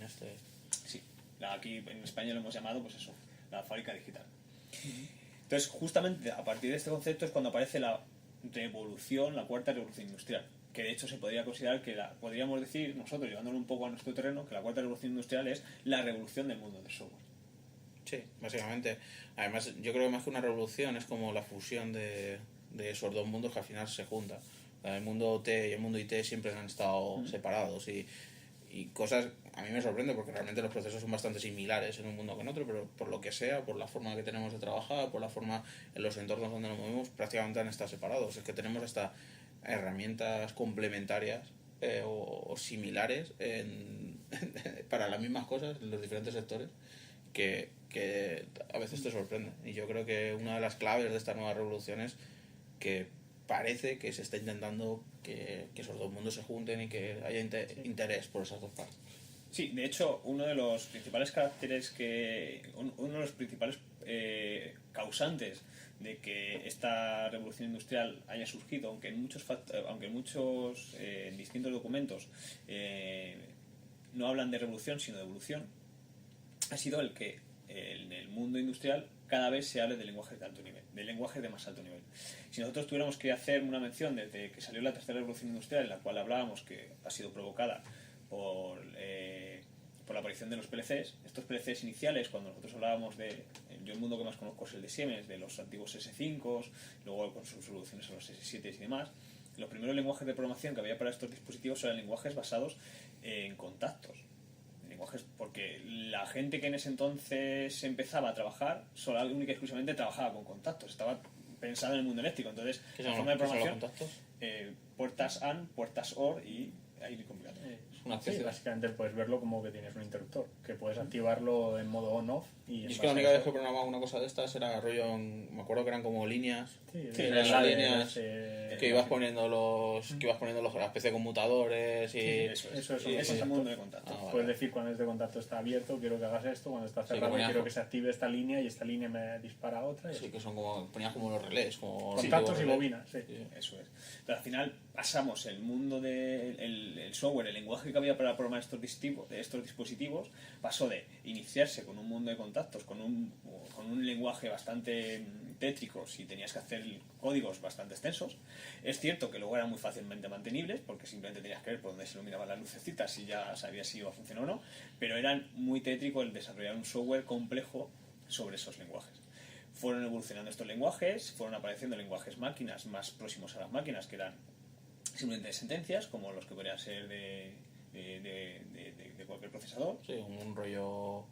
Sí, aquí en España lo hemos llamado, pues eso, la fábrica digital. Entonces, justamente a partir de este concepto es cuando aparece la cuarta revolución industrial, que de hecho se podría considerar podríamos decir, nosotros llevándolo un poco a nuestro terreno, que la cuarta revolución industrial es la revolución del mundo del software. Sí, básicamente. Además, yo creo que más que una revolución es como la fusión de esos dos mundos que al final se juntan. El mundo OT y el mundo IT siempre han estado separados y y cosas, a mí me sorprende porque realmente los procesos son bastante similares en un mundo que en otro, pero por lo que sea, por la forma que tenemos de trabajar, por la forma en los entornos donde nos movemos, prácticamente han estado separados. Es que tenemos hasta herramientas complementarias o similares para las mismas cosas en los diferentes sectores que a veces te sorprende. Y yo creo que una de las claves de esta nueva revolución es que parece que se está intentando que esos dos mundos se junten y que haya interés por esas dos partes. Sí, de hecho, uno de los principales caracteres uno de los principales causantes de que esta revolución industrial haya surgido, aunque en muchos distintos documentos no hablan de revolución sino de evolución, ha sido el que en el mundo industrial cada vez se hable de lenguajes de alto nivel, de lenguajes de más alto nivel. Si nosotros tuviéramos que hacer una mención desde que salió la tercera revolución industrial, en la cual hablábamos que ha sido provocada por la aparición de los PLCs, estos PLCs iniciales, cuando nosotros hablábamos yo el mundo que más conozco es el de Siemens, de los antiguos S5, luego con sus evoluciones a los S7 y demás, los primeros lenguajes de programación que había para estos dispositivos eran lenguajes basados en contactos. Porque la gente que en ese entonces empezaba a trabajar solo única y exclusivamente trabajaba con contactos, estaba pensado en el mundo eléctrico. Entonces, la forma de programación, puertas AND, puertas OR y ahí complicado. Sí, básicamente puedes verlo como que tienes un interruptor, que puedes activarlo en modo on-off. Y es que la única vez que programaba una cosa de estas era rollo, me acuerdo que eran como líneas, las líneas que ibas poniendo la especie de conmutadores y eso es el mundo de contacto. Puedes decir cuando este contacto está abierto, quiero que hagas esto, cuando está cerrado quiero que se active esta línea y esta línea me dispara otra. Sí, que son ponías como los relés, como contactos y bobinas, sí. Eso es. Pero al final pasamos el mundo del software, el lenguaje que había para programar estos dispositivos, pasó de iniciarse con un mundo de contactos, con un lenguaje bastante tétrico, si tenías que hacer códigos bastante extensos. Es cierto que luego eran muy fácilmente mantenibles, porque simplemente tenías que ver por dónde se iluminaban las lucecitas y ya sabías si iba a funcionar o no, pero eran muy tétrico el desarrollar un software complejo sobre esos lenguajes. Fueron evolucionando estos lenguajes, fueron apareciendo lenguajes máquinas más próximos a las máquinas, que eran simplemente sentencias, como los que podrían ser de cualquier procesador. Sí, un rollo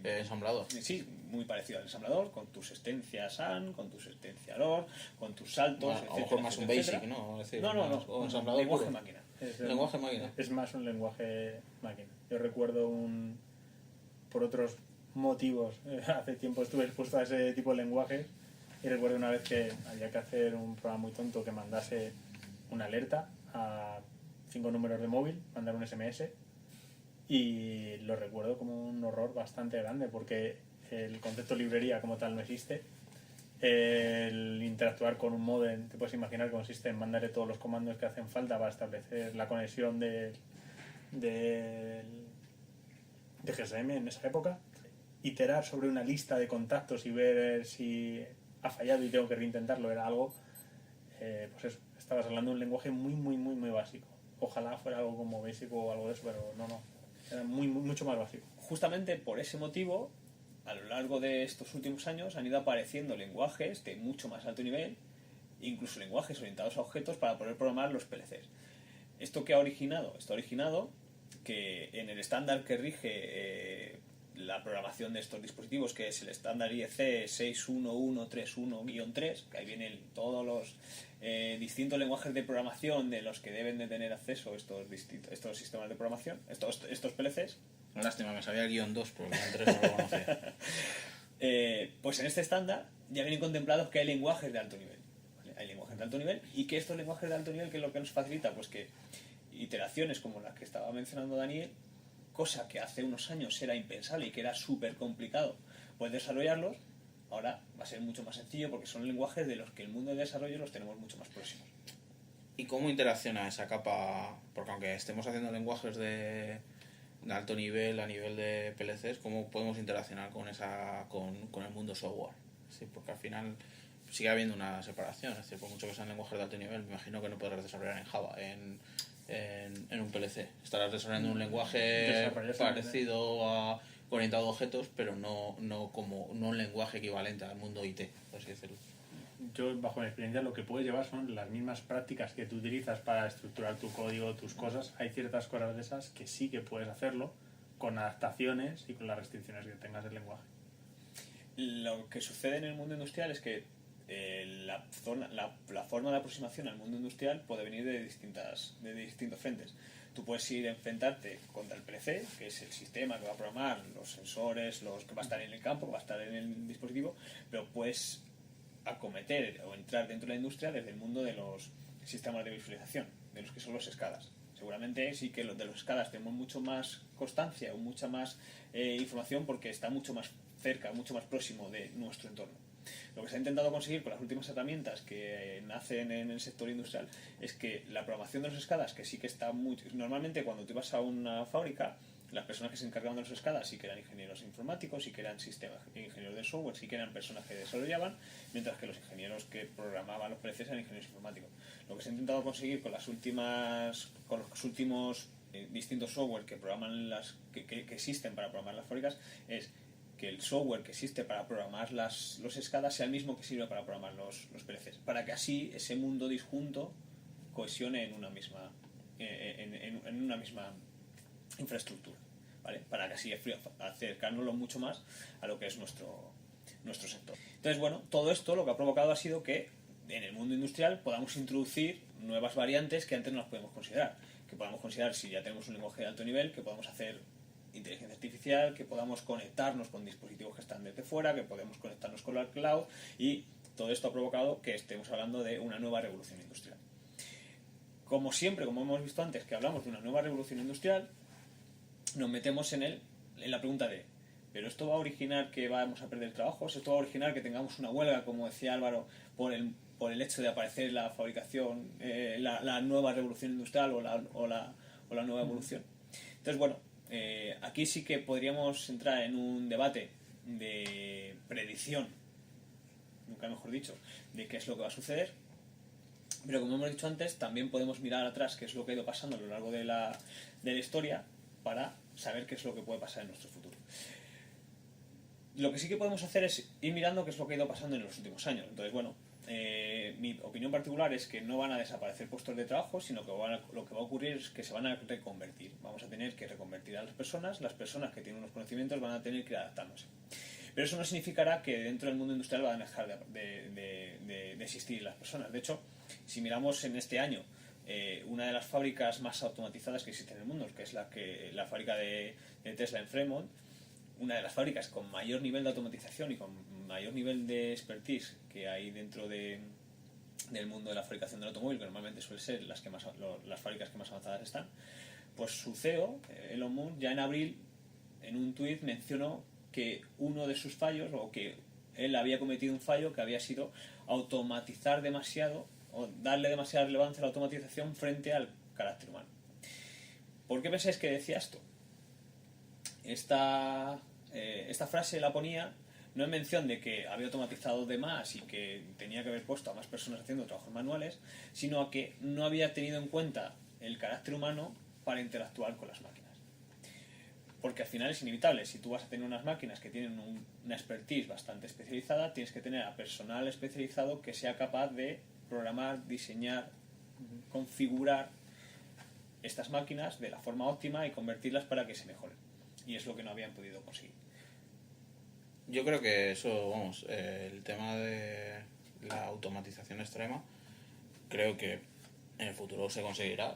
ensamblador. Sí, muy parecido al ensamblador, con tus sentencias AND, con tu sentencia OR, con tus saltos, a lo mejor más un basic, ¿no? Es decir, no, ensamblador lenguaje puro. máquina. Lenguaje máquina. Es más un lenguaje máquina. Yo recuerdo por otros motivos, hace tiempo estuve expuesto a ese tipo de lenguaje y recuerdo una vez que había que hacer un programa muy tonto que mandase una alerta a 5 números de móvil, mandar un SMS, y lo recuerdo como un horror bastante grande porque el concepto librería como tal no existe. El interactuar con un modem, te puedes imaginar, consiste en mandarle todos los comandos que hacen falta para establecer la conexión de GSM en esa época, iterar sobre una lista de contactos y ver si ha fallado y tengo que reintentarlo, era algo, pues eso, estabas hablando de un lenguaje muy, muy, muy, muy básico. Ojalá fuera algo como Basic o algo de eso, pero no, era mucho más básico. Justamente por ese motivo, a lo largo de estos últimos años han ido apareciendo lenguajes de mucho más alto nivel, incluso lenguajes orientados a objetos para poder programar los PLCs. ¿Esto qué ha originado? Esto ha originado que en el estándar que rige la programación de estos dispositivos, que es el estándar IEC 61131-3, que ahí vienen todos los distintos lenguajes de programación de los que deben de tener acceso estos sistemas de programación, estos PLCs. Lástima, me sabía el guión 2, pero el guión 3 no lo conocía. Pues en este estándar ya vienen contemplados que hay lenguajes de alto nivel. ¿Vale? Hay lenguajes de alto nivel y que estos lenguajes de alto nivel, ¿qué es lo que nos facilita? Pues que iteraciones como las que estaba mencionando Daniel, cosa que hace unos años era impensable y que era súper complicado poder desarrollarlos, ahora va a ser mucho más sencillo porque son lenguajes de los que el mundo de desarrollo los tenemos mucho más próximos. ¿Y cómo interacciona esa capa? Porque aunque estemos haciendo lenguajes de alto nivel, a nivel de PLCs, ¿cómo podemos interaccionar con el mundo software? Sí, porque al final sigue habiendo una separación, es decir, por mucho que sean lenguajes de alto nivel, me imagino que no podrás desarrollar en Java, en un PLC. Estarás desarrollando un lenguaje parecido orientado a objetos, pero no un lenguaje equivalente al mundo IT, por así decirlo. yo bajo mi experiencia lo que puedes llevar son las mismas prácticas que tú utilizas para estructurar tu código, tus cosas. Hay ciertas cosas de esas que sí que puedes hacerlo con adaptaciones y con las restricciones que tengas del lenguaje. Lo que sucede en el mundo industrial es que la forma de aproximación al mundo industrial puede venir de distintos frentes. Tú puedes ir a enfrentarte contra el PLC, que es el sistema que va a programar los sensores, los que va a estar en el campo, que va a estar en el dispositivo, pero puedes acometer o entrar dentro de la industria desde el mundo de los sistemas de visualización, de los que son los SCADAs. Seguramente sí que los de los SCADAs tenemos mucho más constancia o mucha más información porque está mucho más cerca, mucho más próximo de nuestro entorno. Lo que se ha intentado conseguir con las últimas herramientas que nacen en el sector industrial es que la programación de los SCADAs, que sí que está muy... Normalmente cuando tú vas a una fábrica, las personas que se encargaban de los SCADAs sí que eran ingenieros informáticos, sí que eran ingenieros de software, sí que eran personas que desarrollaban, mientras que los ingenieros que programaban los PLCs eran ingenieros informáticos. Lo que se ha intentado conseguir con los últimos distintos software que programan que existen para programar las fábricas es que el software que existe para programar los SCADAs sea el mismo que sirve para programar los PLCs, para que así ese mundo disjunto cohesione en una misma infraestructura, ¿vale? Para que así acercárnoslo mucho más a lo que es nuestro sector. Entonces, bueno, todo esto lo que ha provocado ha sido que en el mundo industrial podamos introducir nuevas variantes que antes no las podemos considerar. Que podamos considerar si ya tenemos un lenguaje de alto nivel, que podamos hacer inteligencia artificial, que podamos conectarnos con dispositivos que están desde fuera, que podemos conectarnos con la cloud, y todo esto ha provocado que estemos hablando de una nueva revolución industrial. Como siempre, como hemos visto antes, que hablamos de una nueva revolución industrial, nos metemos en la pregunta de ¿pero esto va a originar que vamos a perder trabajos? ¿Esto va a originar que tengamos una huelga, como decía Álvaro, por el hecho de aparecer la fabricación, la nueva revolución industrial o la nueva evolución? Entonces, bueno, aquí sí que podríamos entrar en un debate de predicción, nunca mejor dicho, de qué es lo que va a suceder, pero como hemos dicho antes, también podemos mirar atrás qué es lo que ha ido pasando a lo largo de la historia para saber qué es lo que puede pasar en nuestro futuro. Lo que sí que podemos hacer es ir mirando qué es lo que ha ido pasando en los últimos años. Entonces, bueno, mi opinión particular es que no van a desaparecer puestos de trabajo, sino que lo que va a ocurrir es que se van a reconvertir. Vamos a tener que reconvertir a las personas que tienen unos conocimientos van a tener que ir adaptándose. Pero eso no significará que dentro del mundo industrial van a dejar de existir las personas. De hecho, si miramos en este año, una de las fábricas más automatizadas que existe en el mundo, que es la fábrica de Tesla en Fremont, una de las fábricas con mayor nivel de automatización y con mayor nivel de expertise que hay dentro del mundo de la fabricación del automóvil, que normalmente suele ser las fábricas que más avanzadas están, pues su CEO, Elon Musk, ya en abril, en un tuit mencionó que uno de sus fallos, o que él había cometido un fallo, que había sido automatizar demasiado o darle demasiada relevancia a la automatización frente al carácter humano. ¿Por qué pensáis que decía esto? Esta frase la ponía no en mención de que había automatizado de más y que tenía que haber puesto a más personas haciendo trabajos manuales, sino a que no había tenido en cuenta el carácter humano para interactuar con las máquinas. Porque al final es inevitable, si tú vas a tener unas máquinas que tienen una expertise bastante especializada, tienes que tener a personal especializado que sea capaz de programar, diseñar, configurar estas máquinas de la forma óptima y convertirlas para que se mejoren. Y es lo que no habían podido conseguir. Yo creo que eso, vamos, el tema de la automatización extrema, creo que en el futuro se conseguirá.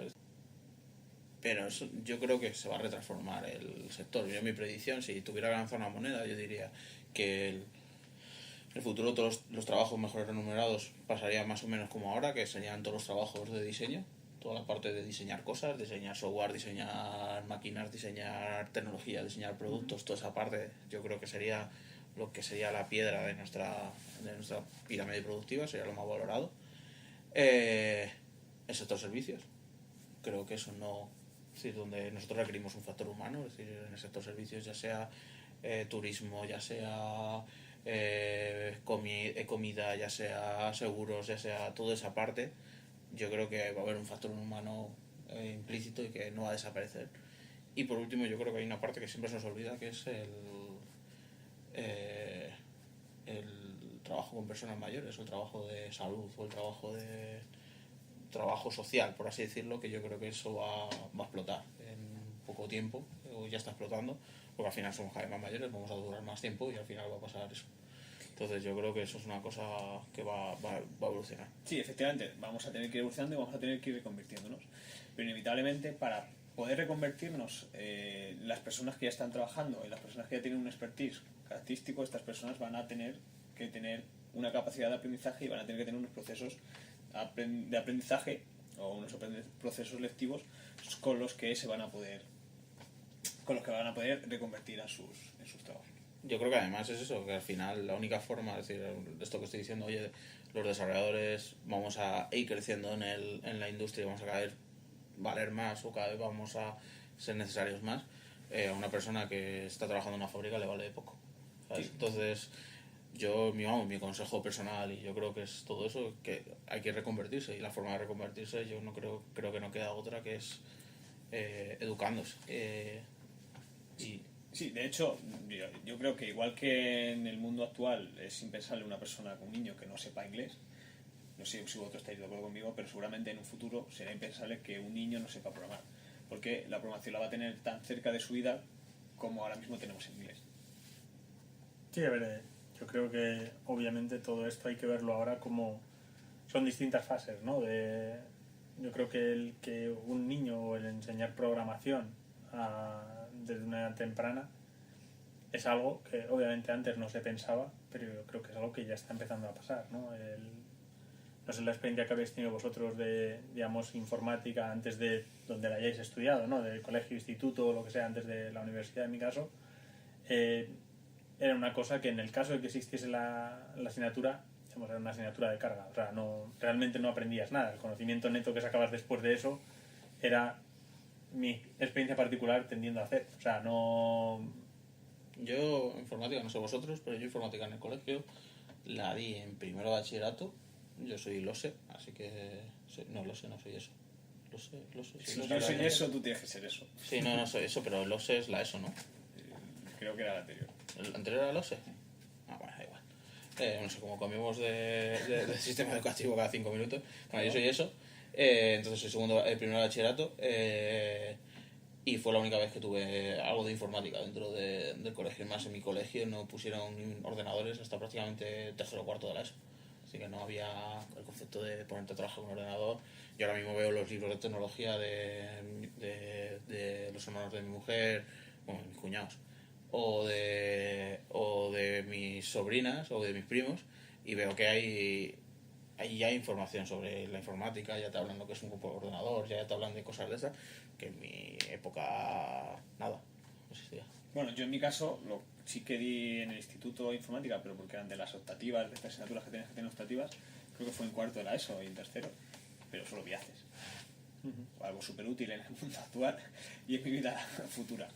Pero eso, yo creo que se va a retransformar el sector. Yo, en mi predicción, si tuviera que lanzar una moneda, yo diría que el futuro, todos los trabajos mejores remunerados pasarían más o menos como ahora, que serían todos los trabajos de diseño, toda la parte de diseñar cosas, diseñar software, diseñar máquinas, diseñar tecnología, diseñar productos, toda esa parte yo creo que sería lo que sería la piedra de nuestra pirámide productiva, sería lo más valorado. El sector servicios, creo que eso no... Es decir, donde nosotros requerimos un factor humano, es decir, en el sector servicios, ya sea turismo, ya sea comida, ya sea seguros, ya sea toda esa parte, yo creo que va a haber un factor humano implícito y que no va a desaparecer. Y por último, yo creo que hay una parte que siempre se nos olvida, que es el trabajo con personas mayores, o el trabajo de salud, o el trabajo social, por así decirlo, que yo creo que eso va a explotar en poco tiempo, o ya está explotando, porque al final somos cada vez más mayores, vamos a durar más tiempo y al final va a pasar eso. Entonces yo creo que eso es una cosa que va a evolucionar. Sí, efectivamente, vamos a tener que ir evolucionando y vamos a tener que ir reconvirtiéndonos. Pero inevitablemente, para poder reconvertirnos, las personas que ya están trabajando y las personas que ya tienen un expertise característico, estas personas van a tener que tener una capacidad de aprendizaje y van a tener que tener unos procesos de aprendizaje o unos procesos lectivos con los que van a poder reconvertir en sus trabajos. Yo creo que además es eso, que al final la única forma, es decir, esto que estoy diciendo, oye, los desarrolladores vamos a ir creciendo en la industria, vamos a cada vez valer más o cada vez vamos a ser necesarios más, a una persona que está trabajando en una fábrica le vale poco, ¿sabes? Sí. Entonces, mi consejo personal, y yo creo que es todo eso, que hay que reconvertirse, y la forma de reconvertirse yo no creo que no queda otra que es educándose. Sí, de hecho, yo creo que igual que en el mundo actual es impensable una persona, un niño que no sepa inglés, no sé si vosotros estáis de acuerdo conmigo, pero seguramente en un futuro será impensable que un niño no sepa programar, porque la programación la va a tener tan cerca de su vida como ahora mismo tenemos en inglés. Sí, a ver, yo creo que obviamente todo esto hay que verlo ahora como son distintas fases, ¿no? Yo creo que un niño o el enseñar programación desde una edad temprana es algo que obviamente antes no se pensaba, pero yo creo que es algo que ya está empezando a pasar, ¿no? No sé la experiencia que habéis tenido vosotros de, digamos, informática antes de donde la hayáis estudiado, ¿no? Del colegio, instituto o lo que sea, antes de la universidad en mi caso. Era una cosa que en el caso de que existiese la asignatura, digamos, era una asignatura de carga. O sea, realmente no aprendías nada. El conocimiento neto que sacabas después de eso era mi experiencia particular tendiendo a hacer. O sea, no... Yo, informática, no sé vosotros, pero yo informática en el colegio la di en primero de bachillerato. Yo soy LOSE, así que... No soy eso. Si yo soy eso, tú tienes que ser eso. Sí, no soy eso, pero LOSE es la ESO, ¿no? Creo que era la anterior. ¿El anterior era LOSE? Ah, bueno, da igual. No sé, como cambiamos de sistema educativo cada 5 minutos. Bueno, yo soy eso. Entonces soy primero de bachillerato. Y fue la única vez que tuve algo de informática dentro del colegio. Más en mi colegio no pusieron ordenadores hasta prácticamente tercero o cuarto de la ESO. Así que no había el concepto de ponerte a trabajar con un ordenador. Yo ahora mismo veo los libros de tecnología de los hermanos de mi mujer, bueno, mis cuñados, o de mis sobrinas o de mis primos, y veo que hay ya información sobre la informática, ya te hablan lo que es un grupo de ordenador, ya te hablan de cosas de esas, que en mi época nada, no existía. Bueno, yo en mi caso sí que di en el instituto de informática, pero porque eran de las optativas, de estas asignaturas que tenías que tener optativas, creo que fue en cuarto de la ESO y en tercero, pero solo vi haces. Algo súper útil en el mundo actual y en mi vida futura.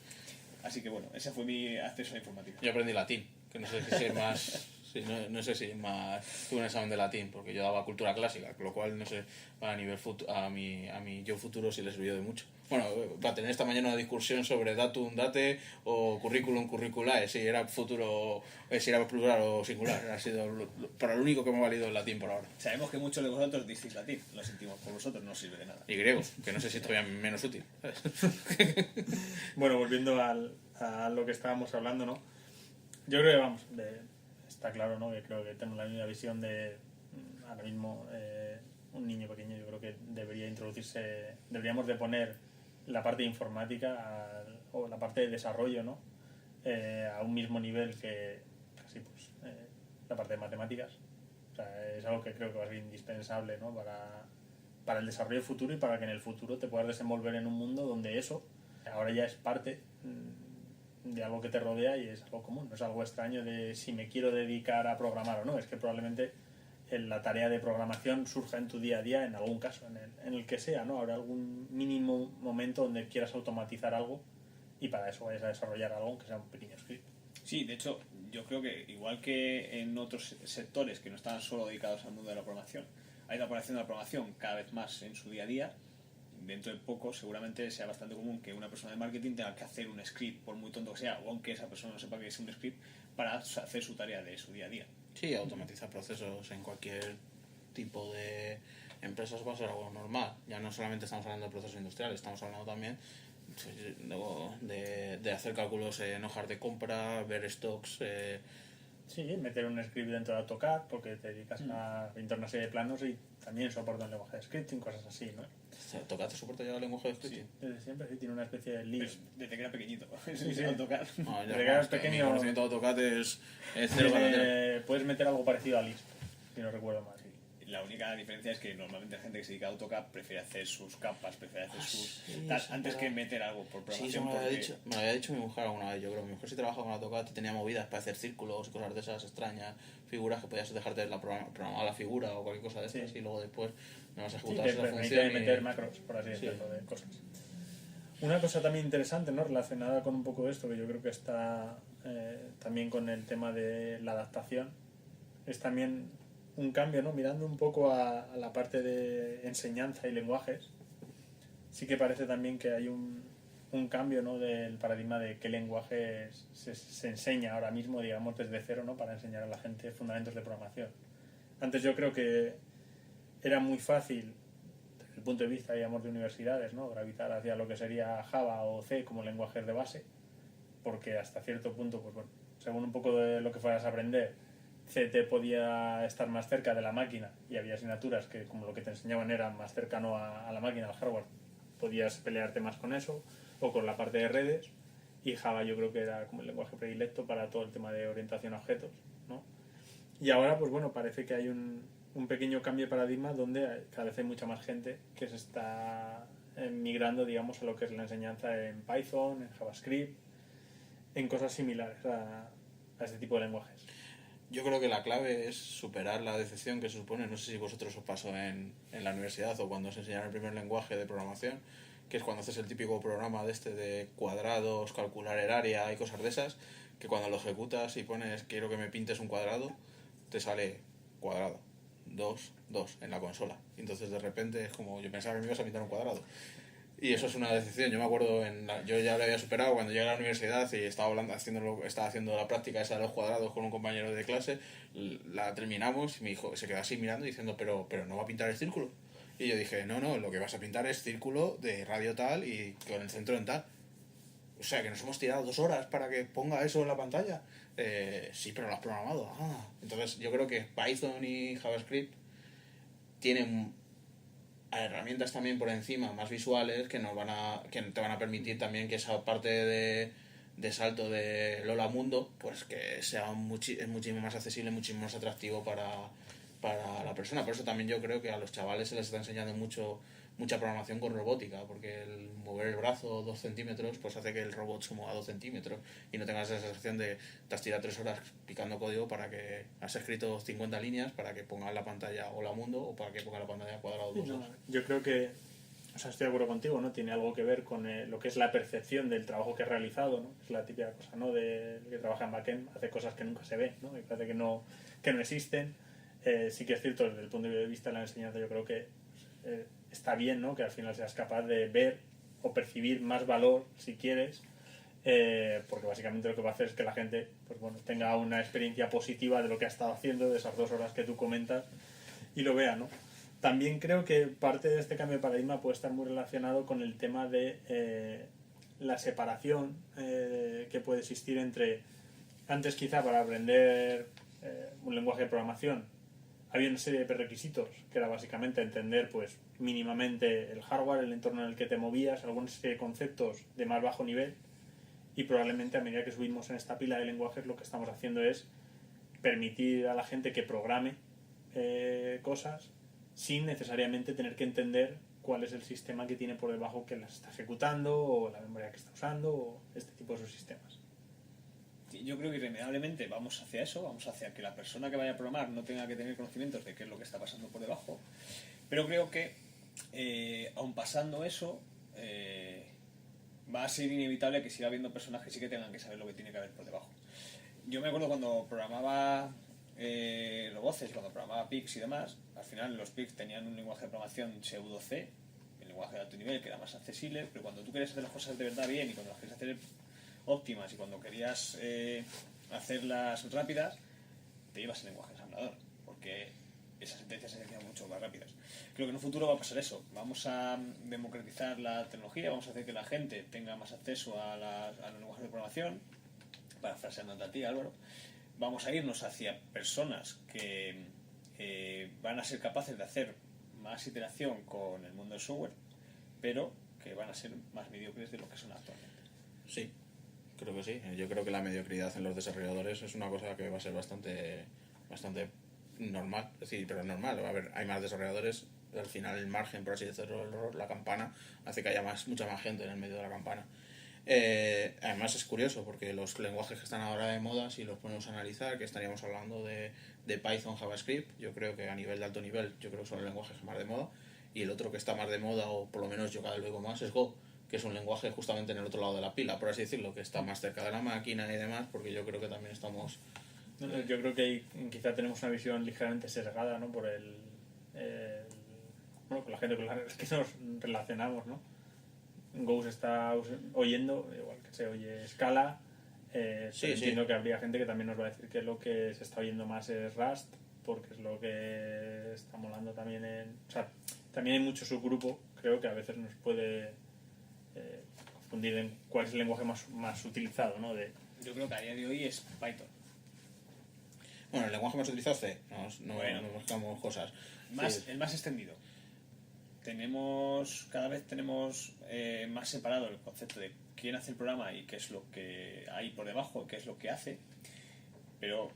Así que bueno, ese fue mi acceso a la informática. Yo aprendí latín, que no sé si es más... Sí, no sé si más tuve un examen de latín, porque yo daba cultura clásica, con lo cual no sé a nivel a mi yo futuro si le sirvió de mucho. Bueno, para tener esta mañana una discusión sobre datum, date o currículum, curriculae, si era futuro, si era plural o singular, ha sido para lo único que me ha valido el latín por ahora. Sabemos que muchos de vosotros disteis latín, lo sentimos por vosotros, no sirve de nada. Y griego, que no sé si todavía menos útil. Bueno, volviendo a lo que estábamos hablando, ¿no? Yo creo que está claro, ¿no? Que creo que tenemos la misma visión de ahora mismo un niño pequeño. Yo creo que deberíamos de poner la parte de informática o la parte de desarrollo, ¿no? A un mismo nivel que casi pues la parte de matemáticas. O sea, es algo que creo que va a ser indispensable, ¿no? Para el desarrollo futuro y para que en el futuro te puedas desenvolver en un mundo donde eso ahora ya es parte de algo que te rodea y es algo común, no es algo extraño de si me quiero dedicar a programar o no, es que probablemente la tarea de programación surja en tu día a día en algún caso, en el que sea, ¿no? Habrá algún mínimo momento donde quieras automatizar algo y para eso vayas a desarrollar algo que sea un pequeño script. Sí, de hecho, yo creo que igual que en otros sectores que no están solo dedicados al mundo de la programación, hay la aplicación de la programación cada vez más en su día a día. Dentro de poco seguramente sea bastante común que una persona de marketing tenga que hacer un script, por muy tonto que sea, o aunque esa persona no sepa que es un script, para hacer su tarea de su día a día. Sí, automatizar procesos en cualquier tipo de empresas va a ser algo normal. Ya no solamente estamos hablando de procesos industriales, estamos hablando también de hacer cálculos en hojas de compra, ver stocks. Sí, meter un script dentro de AutoCAD porque te dedicas a pintar una serie de planos y también soporta un lenguaje de scripting, cosas así, ¿no? ¿AutoCAD te soporta ya el lenguaje de scripting? Sí, desde siempre sí tiene una especie de lib. Desde que era pequeñito. Sí, sí. AutoCAD. No, ya, Desde que eras es que pequeño- mi conocimiento de AutoCAD es cero para cero. Puedes meter algo parecido a Lisp, si no recuerdo mal. La única diferencia es que normalmente la gente que se dedica a AutoCAD prefiere hacer sus capas, prefiere hacer sus... sí, tal, eso antes es que verdad. meter algo por Sí, programación. eso porque... me lo había dicho mi mujer alguna vez. Yo creo que mi mujer, si trabaja con AutoCAD, tenía movidas para hacer círculos y cosas de esas extrañas, figuras que podías dejarte programar la figura o cualquier cosa de estas, y luego después no vas a Sí, ejecutar te esa permite función. meter macros, por así decirlo, de cosas. Una cosa también interesante, ¿no? Relacionada con un poco de esto, que yo creo que está también con el tema de la adaptación, es también un cambio, ¿no? Mirando un poco a la parte de enseñanza y lenguajes, sí que parece también que hay un cambio, ¿no? Del paradigma de qué lenguajes se enseña ahora mismo, digamos, desde cero, ¿no? Para enseñar a la gente fundamentos de programación. Antes yo creo que era muy fácil, desde el punto de vista, digamos, de universidades, ¿no? Gravitar hacia lo que sería Java o C como lenguajes de base, porque hasta cierto punto, pues bueno, según un poco de lo que fueras a aprender, C te podía estar más cerca de la máquina y había asignaturas que, como lo que te enseñaban era más cercano a la máquina, al hardware, podías pelearte más con eso o con la parte de redes, y Java yo creo que era como el lenguaje predilecto para todo el tema de orientación a objetos, ¿no? Y ahora, pues bueno, parece que hay un pequeño cambio de paradigma donde cada vez hay mucha más gente que se está migrando, digamos, a lo que es la enseñanza en Python, en JavaScript, en cosas similares a este tipo de lenguajes. Yo creo que la clave es superar la decepción que se supone, no sé si vosotros os pasó en la universidad o cuando os enseñaron el primer lenguaje de programación, que es cuando haces el típico programa de cuadrados, calcular el área y cosas de esas, que cuando lo ejecutas y pones quiero que me pintes un cuadrado, te sale cuadrado, 2, 2 en la consola. Y entonces de repente es como, yo pensaba que me ibas a pintar un cuadrado. Y eso es una decepción. Yo me acuerdo, yo ya lo había superado cuando llegué a la universidad y estaba haciendo la práctica esa de los cuadrados con un compañero de clase. La terminamos y mi hijo se quedó así mirando diciendo, pero no va a pintar el círculo. Y yo dije, no, lo que vas a pintar es círculo de radio tal y con el centro en tal. O sea, que nos hemos tirado 2 horas para que ponga eso en la pantalla. Sí, pero lo has programado. Entonces yo creo que Python y JavaScript tienen herramientas también por encima más visuales que te van a permitir también que esa parte de salto de Lola Mundo pues que sea es muchísimo más accesible, muchísimo más atractivo para la persona. Por eso también yo creo que a los chavales se les está enseñando mucha programación con robótica, porque el mover el brazo 2 centímetros pues hace que el robot se mueva 2 centímetros y no tengas esa sensación de te has tirado 3 horas picando código para que has escrito 50 líneas para que ponga en la pantalla Hola Mundo o para que ponga en la pantalla cuadrado 2. No, yo creo que, o sea, estoy de acuerdo contigo, ¿no? Tiene algo que ver con lo que es la percepción del trabajo que has realizado, ¿no? Es la típica cosa, ¿no? De que trabaja en backend, hace cosas que nunca se ven, ¿no? Y parece que no existen. Sí que es cierto, desde el punto de vista de la enseñanza, yo creo que está bien, ¿no? Que al final seas capaz de ver o percibir más valor, si quieres, porque básicamente lo que va a hacer es que la gente, pues bueno, tenga una experiencia positiva de lo que ha estado haciendo, de esas 2 horas que tú comentas, y lo vea, ¿no? También creo que parte de este cambio de paradigma puede estar muy relacionado con el tema de la separación que puede existir entre, antes quizá para aprender un lenguaje de programación había una serie de prerequisitos que era básicamente entender pues mínimamente el hardware, el entorno en el que te movías, alguna serie de conceptos de más bajo nivel, y probablemente a medida que subimos en esta pila de lenguajes lo que estamos haciendo es permitir a la gente que programe cosas sin necesariamente tener que entender cuál es el sistema que tiene por debajo que las está ejecutando o la memoria que está usando o este tipo de subsistemas. Yo creo que irremediablemente vamos hacia eso, vamos hacia que la persona que vaya a programar no tenga que tener conocimientos de qué es lo que está pasando por debajo, pero creo que aun pasando eso va a ser inevitable que siga habiendo personas que sí que tengan que saber lo que tiene que haber por debajo. Yo me acuerdo cuando programaba roboces, cuando programaba PICs y demás, al final los PICs tenían un lenguaje de programación pseudo C, el lenguaje de alto nivel que era más accesible, pero cuando tú querías hacer las cosas de verdad bien y cuando las querías hacer óptimas y cuando querías hacerlas rápidas, te llevas el lenguaje ensamblador, porque esas sentencias se hacían mucho más rápidas. Creo que en un futuro va a pasar eso. Vamos a democratizar la tecnología, vamos a hacer que la gente tenga más acceso a los lenguajes de programación, parafraseando a ti, Álvaro. Vamos a irnos hacia personas que van a ser capaces de hacer más iteración con el mundo del software, pero que van a ser más mediocres de lo que son actualmente. Sí, creo que sí. Yo creo que la mediocridad en los desarrolladores es una cosa que va a ser bastante normal. Es decir, pero normal. A ver, hay más desarrolladores, al final el margen, por así decirlo, la campana, hace que haya mucha más gente en el medio de la campana. Además es curioso porque los lenguajes que están ahora de moda, si los ponemos a analizar, que estaríamos hablando de Python, JavaScript, yo creo que a nivel de alto nivel, yo creo que son los lenguajes más de moda, y el otro que está más de moda, o por lo menos yo cada vez lo digo más, es Go, que es un lenguaje justamente en el otro lado de la pila, por así decirlo, que está más cerca de la máquina y demás, porque yo creo que también estamos... Yo creo que ahí quizá tenemos una visión ligeramente sesgada, ¿no? Por bueno, con la gente con la que nos relacionamos, ¿no? Go se está oyendo, igual que se oye Scala. Sí, entiendo que habría gente que también nos va a decir que lo que se está oyendo más es Rust, porque es lo que está molando también o sea, también hay mucho subgrupo, creo que a veces nos puede confundir en cuál es el lenguaje más utilizado, ¿no? Yo creo que a día de hoy es Python. Bueno, el lenguaje más utilizado es C, no buscamos cosas. Sí. El más extendido. Cada vez tenemos más separado el concepto de quién hace el programa y qué es lo que hay por debajo, qué es lo que hace, pero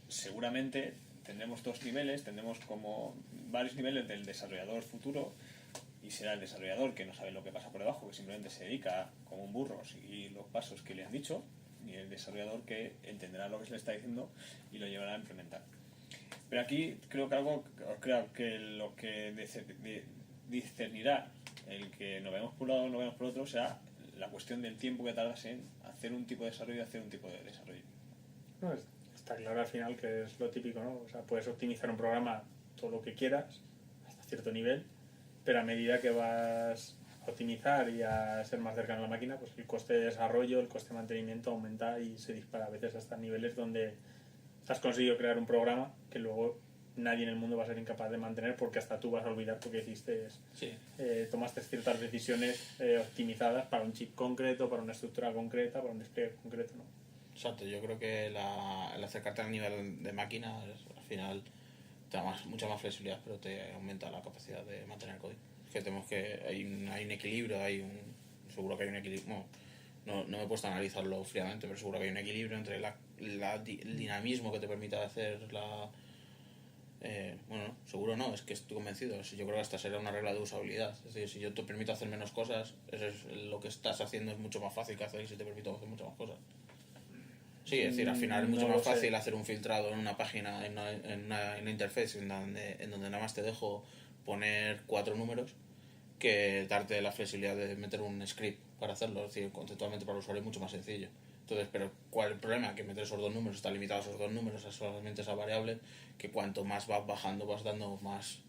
seguramente tendremos dos niveles, tendremos como varios niveles del desarrollador futuro, y será el desarrollador que no sabe lo que pasa por debajo, que simplemente se dedica como un burro a seguir los pasos que le han dicho, y el desarrollador que entenderá lo que se le está diciendo y lo llevará a implementar. Pero aquí creo que lo que discernirá el que nos vemos por un lado o no vemos por otro será la cuestión del tiempo que tardas en hacer un tipo de desarrollo y hacer un tipo de desarrollo. No, está claro al final que es lo típico, ¿no? O sea, puedes optimizar un programa todo lo que quieras hasta cierto nivel, pero a medida que vas a optimizar y a ser más cercano a la máquina, pues el coste de desarrollo, el coste de mantenimiento aumenta y se dispara a veces hasta niveles donde has conseguido crear un programa que luego nadie en el mundo va a ser incapaz de mantener, porque hasta tú vas a olvidar porque tomaste ciertas decisiones optimizadas para un chip concreto, para una estructura concreta, para un despliegue concreto, ¿no? Exacto, yo creo que el acercarte al nivel de máquina al final te da mucha más flexibilidad, pero te aumenta la capacidad de mantener el código. Es que hay un equilibrio, seguro que hay un equilibrio. No me he puesto a analizarlo fríamente, pero seguro que hay un equilibrio entre el dinamismo que te permite hacer bueno, seguro no, es que estoy convencido. Yo creo que esta será una regla de usabilidad. Es decir, si yo te permito hacer menos cosas, lo que estás haciendo es mucho más fácil que hacer si te permito hacer muchas más cosas. Sí, es decir, al final es mucho más fácil hacer un filtrado en una página, en una interface en donde nada más te dejo poner 4 números, que darte la flexibilidad de meter un script para hacerlo. Es decir, conceptualmente para el usuario es mucho más sencillo. Entonces, pero ¿cuál es el problema? Que meter esos dos números, está limitado a esos dos números, a solamente esa variable, que cuanto más vas bajando vas dando más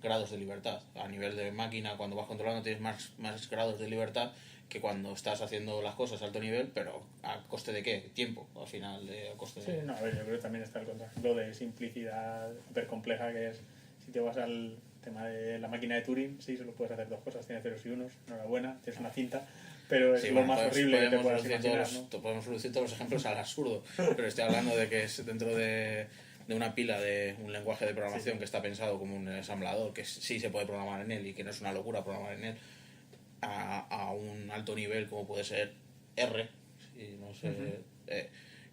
grados de libertad. A nivel de máquina, cuando vas controlando tienes más grados de libertad que cuando estás haciendo las cosas a alto nivel, pero ¿a coste de qué? Tiempo, al final, a coste de... Sí, no, a ver, yo creo que también está el contrario de simplicidad hiper compleja, que es, si te vas al tema de la máquina de Turing, sí, solo puedes hacer dos cosas, tienes ceros y unos, enhorabuena, tienes una cinta, pero es lo más horrible que te puedas imaginar, ¿no? Podemos reducir todos los ejemplos al absurdo, pero estoy hablando de que es dentro de una pila de un lenguaje de programación que está pensado como un ensamblador, que sí se puede programar en él y que no es una locura programar en él, a un alto nivel como puede ser R, no sé,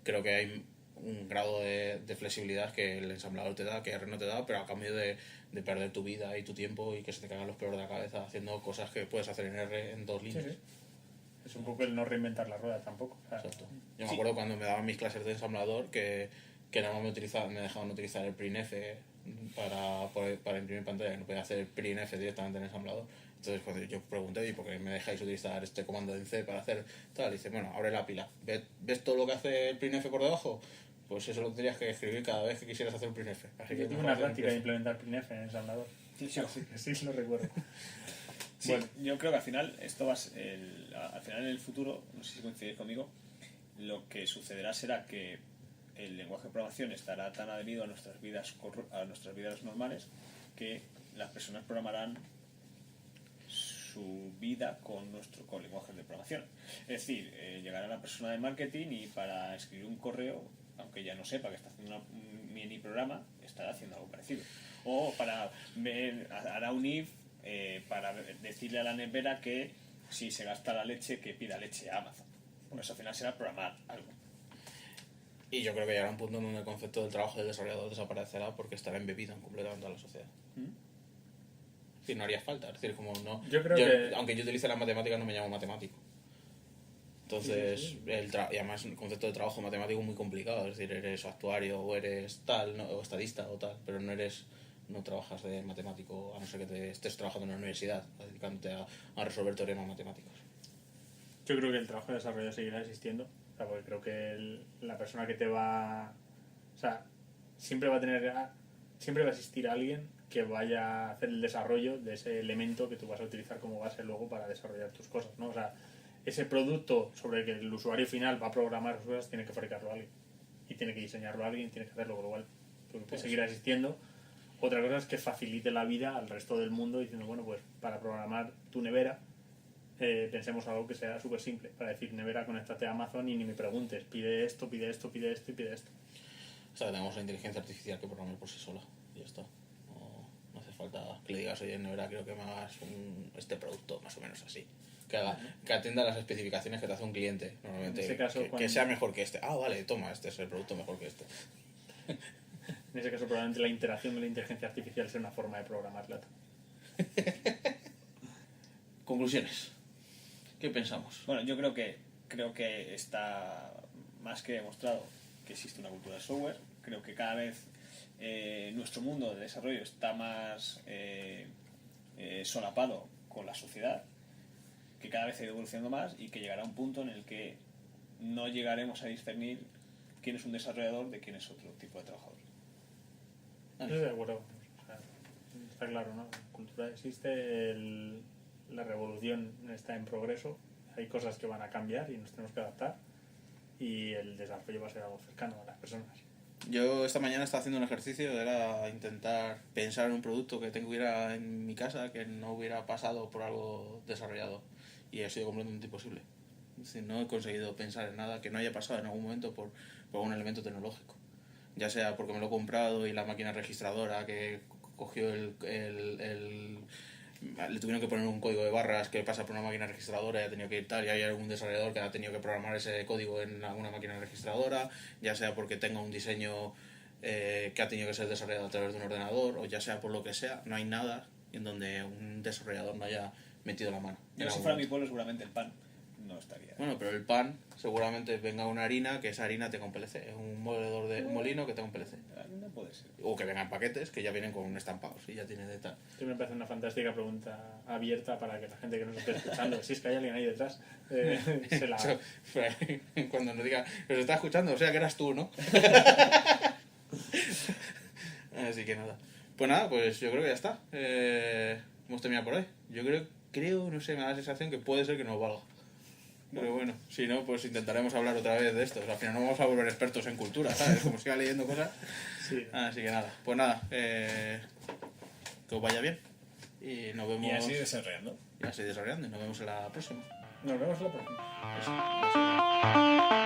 creo que hay un grado de flexibilidad que el ensamblador te da, que R no te da, pero a cambio de perder tu vida y tu tiempo y que se te caigan los pelos de la cabeza haciendo cosas que puedes hacer en R en 2 líneas. Sí. Es un poco el no reinventar la rueda tampoco. Exacto. Yo me acuerdo cuando me daban mis clases de ensamblador que nada más me dejaban utilizar el printf para imprimir pantalla, que no podía hacer el printf directamente en el ensamblador. Entonces cuando yo pregunté, ¿y por qué me dejáis utilizar este comando en C para hacer tal? Dice, bueno, abre la pila, ¿ves todo lo que hace el printf por debajo? Pues eso lo tendrías que escribir cada vez que quisieras hacer un printf. Así que tengo una práctica de implementar printf en el ensamblador. Sí, lo recuerdo. Sí, bueno, yo creo que al final esto al final en el futuro, no sé si coincidís conmigo, lo que sucederá será que el lenguaje de programación estará tan adherido a nuestras vidas normales que las personas programarán su vida con lenguajes de programación. Es decir, llegará la persona de marketing y para escribir un correo, aunque ya no sepa que está haciendo un mini programa, estará haciendo algo parecido. O hará un if para decirle a la nevera que si se gasta la leche, que pida leche a Amazon. Bueno, eso al final será programar algo. Y yo creo que llegará un punto en donde el concepto del trabajo del desarrollador desaparecerá porque estará embebido completamente a la sociedad. Es decir, no haría falta. Es decir, como no. Yo creo que... Aunque yo utilice las matemáticas, no me llamo matemático. Entonces, Sí. y además el concepto de trabajo matemático es muy complicado. Es decir, eres actuario o eres tal, ¿no? O estadista o tal, pero no trabajas de matemático, a no ser que te estés trabajando en la universidad, dedicándote a resolver teoremas matemáticos. Yo creo que el trabajo de desarrollo seguirá existiendo, o sea, porque creo que la persona que te va... O sea, siempre va a existir alguien que vaya a hacer el desarrollo de ese elemento que tú vas a utilizar como base luego para desarrollar tus cosas, ¿no? O sea, ese producto sobre el que el usuario final va a programar sus cosas tiene que fabricarlo alguien. Y tiene que diseñarlo alguien, tiene que hacerlo, con lo cual creo que seguirá existiendo. Otra cosa es que facilite la vida al resto del mundo diciendo, bueno, pues para programar tu nevera pensemos algo que sea súper simple. Para decir, nevera, conéctate a Amazon y ni me preguntes, pide esto, pide esto, pide esto y pide esto. O sea, tenemos la inteligencia artificial que programa por sí sola y ya está. No hace falta que le digas, oye, Nevera, quiero que me hagas este producto más o menos así. Que atienda las especificaciones que te hace un cliente, normalmente. En ese caso, que sea mejor que este. Ah, vale, toma, este es el producto mejor que este. En ese caso, probablemente la interacción de la inteligencia artificial sea una forma de programarla. Conclusiones. ¿Qué pensamos? Bueno, yo creo que está más que demostrado que existe una cultura de software. Creo que cada vez nuestro mundo de desarrollo está más solapado con la sociedad, que cada vez ha ido evolucionando más y que llegará un punto en el que no llegaremos a discernir quién es un desarrollador de quién es otro tipo de trabajador. Estoy de acuerdo. O sea, está claro, ¿no? La cultura existe, la revolución está en progreso, hay cosas que van a cambiar y nos tenemos que adaptar y el desarrollo va a ser algo cercano a las personas. Yo esta mañana estaba haciendo un ejercicio, era intentar pensar en un producto que tuviera en mi casa que no hubiera pasado por algo desarrollado y ha sido completamente imposible. Es decir, no he conseguido pensar en nada que no haya pasado en algún momento por un elemento tecnológico. Ya sea porque me lo he comprado y la máquina registradora que cogió le tuvieron que poner un código de barras que pasa por una máquina registradora y ha tenido que ir tal, y hay algún desarrollador que ha tenido que programar ese código en alguna máquina registradora, ya sea porque tenga un diseño que ha tenido que ser desarrollado a través de un ordenador, o ya sea por lo que sea, no hay nada en donde un desarrollador no haya metido la mano. Yo, si fuera mi pueblo, seguramente el pan no estaría. Bueno, pero el pan seguramente venga una harina, que esa harina tenga un PLC, un moledor de molino que tenga un PLC. No puede ser. O que vengan paquetes que ya vienen con estampados y ya tiene de tal. Esto me parece una fantástica pregunta abierta para que la gente que nos esté escuchando, si es que hay alguien ahí detrás, se la... Cuando nos diga, nos está escuchando, o sea que eras tú, ¿no? Así que nada. Pues nada, pues yo creo que ya está. Hemos terminado por hoy. Yo creo, no sé, me da la sensación que puede ser que nos valga. Pero bueno, si no, pues intentaremos hablar otra vez de esto. O sea, al final no vamos a volver expertos en cultura, ¿sabes? Como siga leyendo cosas. Sí. Así que nada, pues nada, que os vaya bien. Y nos vemos. Y así desarrollando. Y así desarrollando. Y nos vemos en la próxima. Nos vemos la próxima. Eso.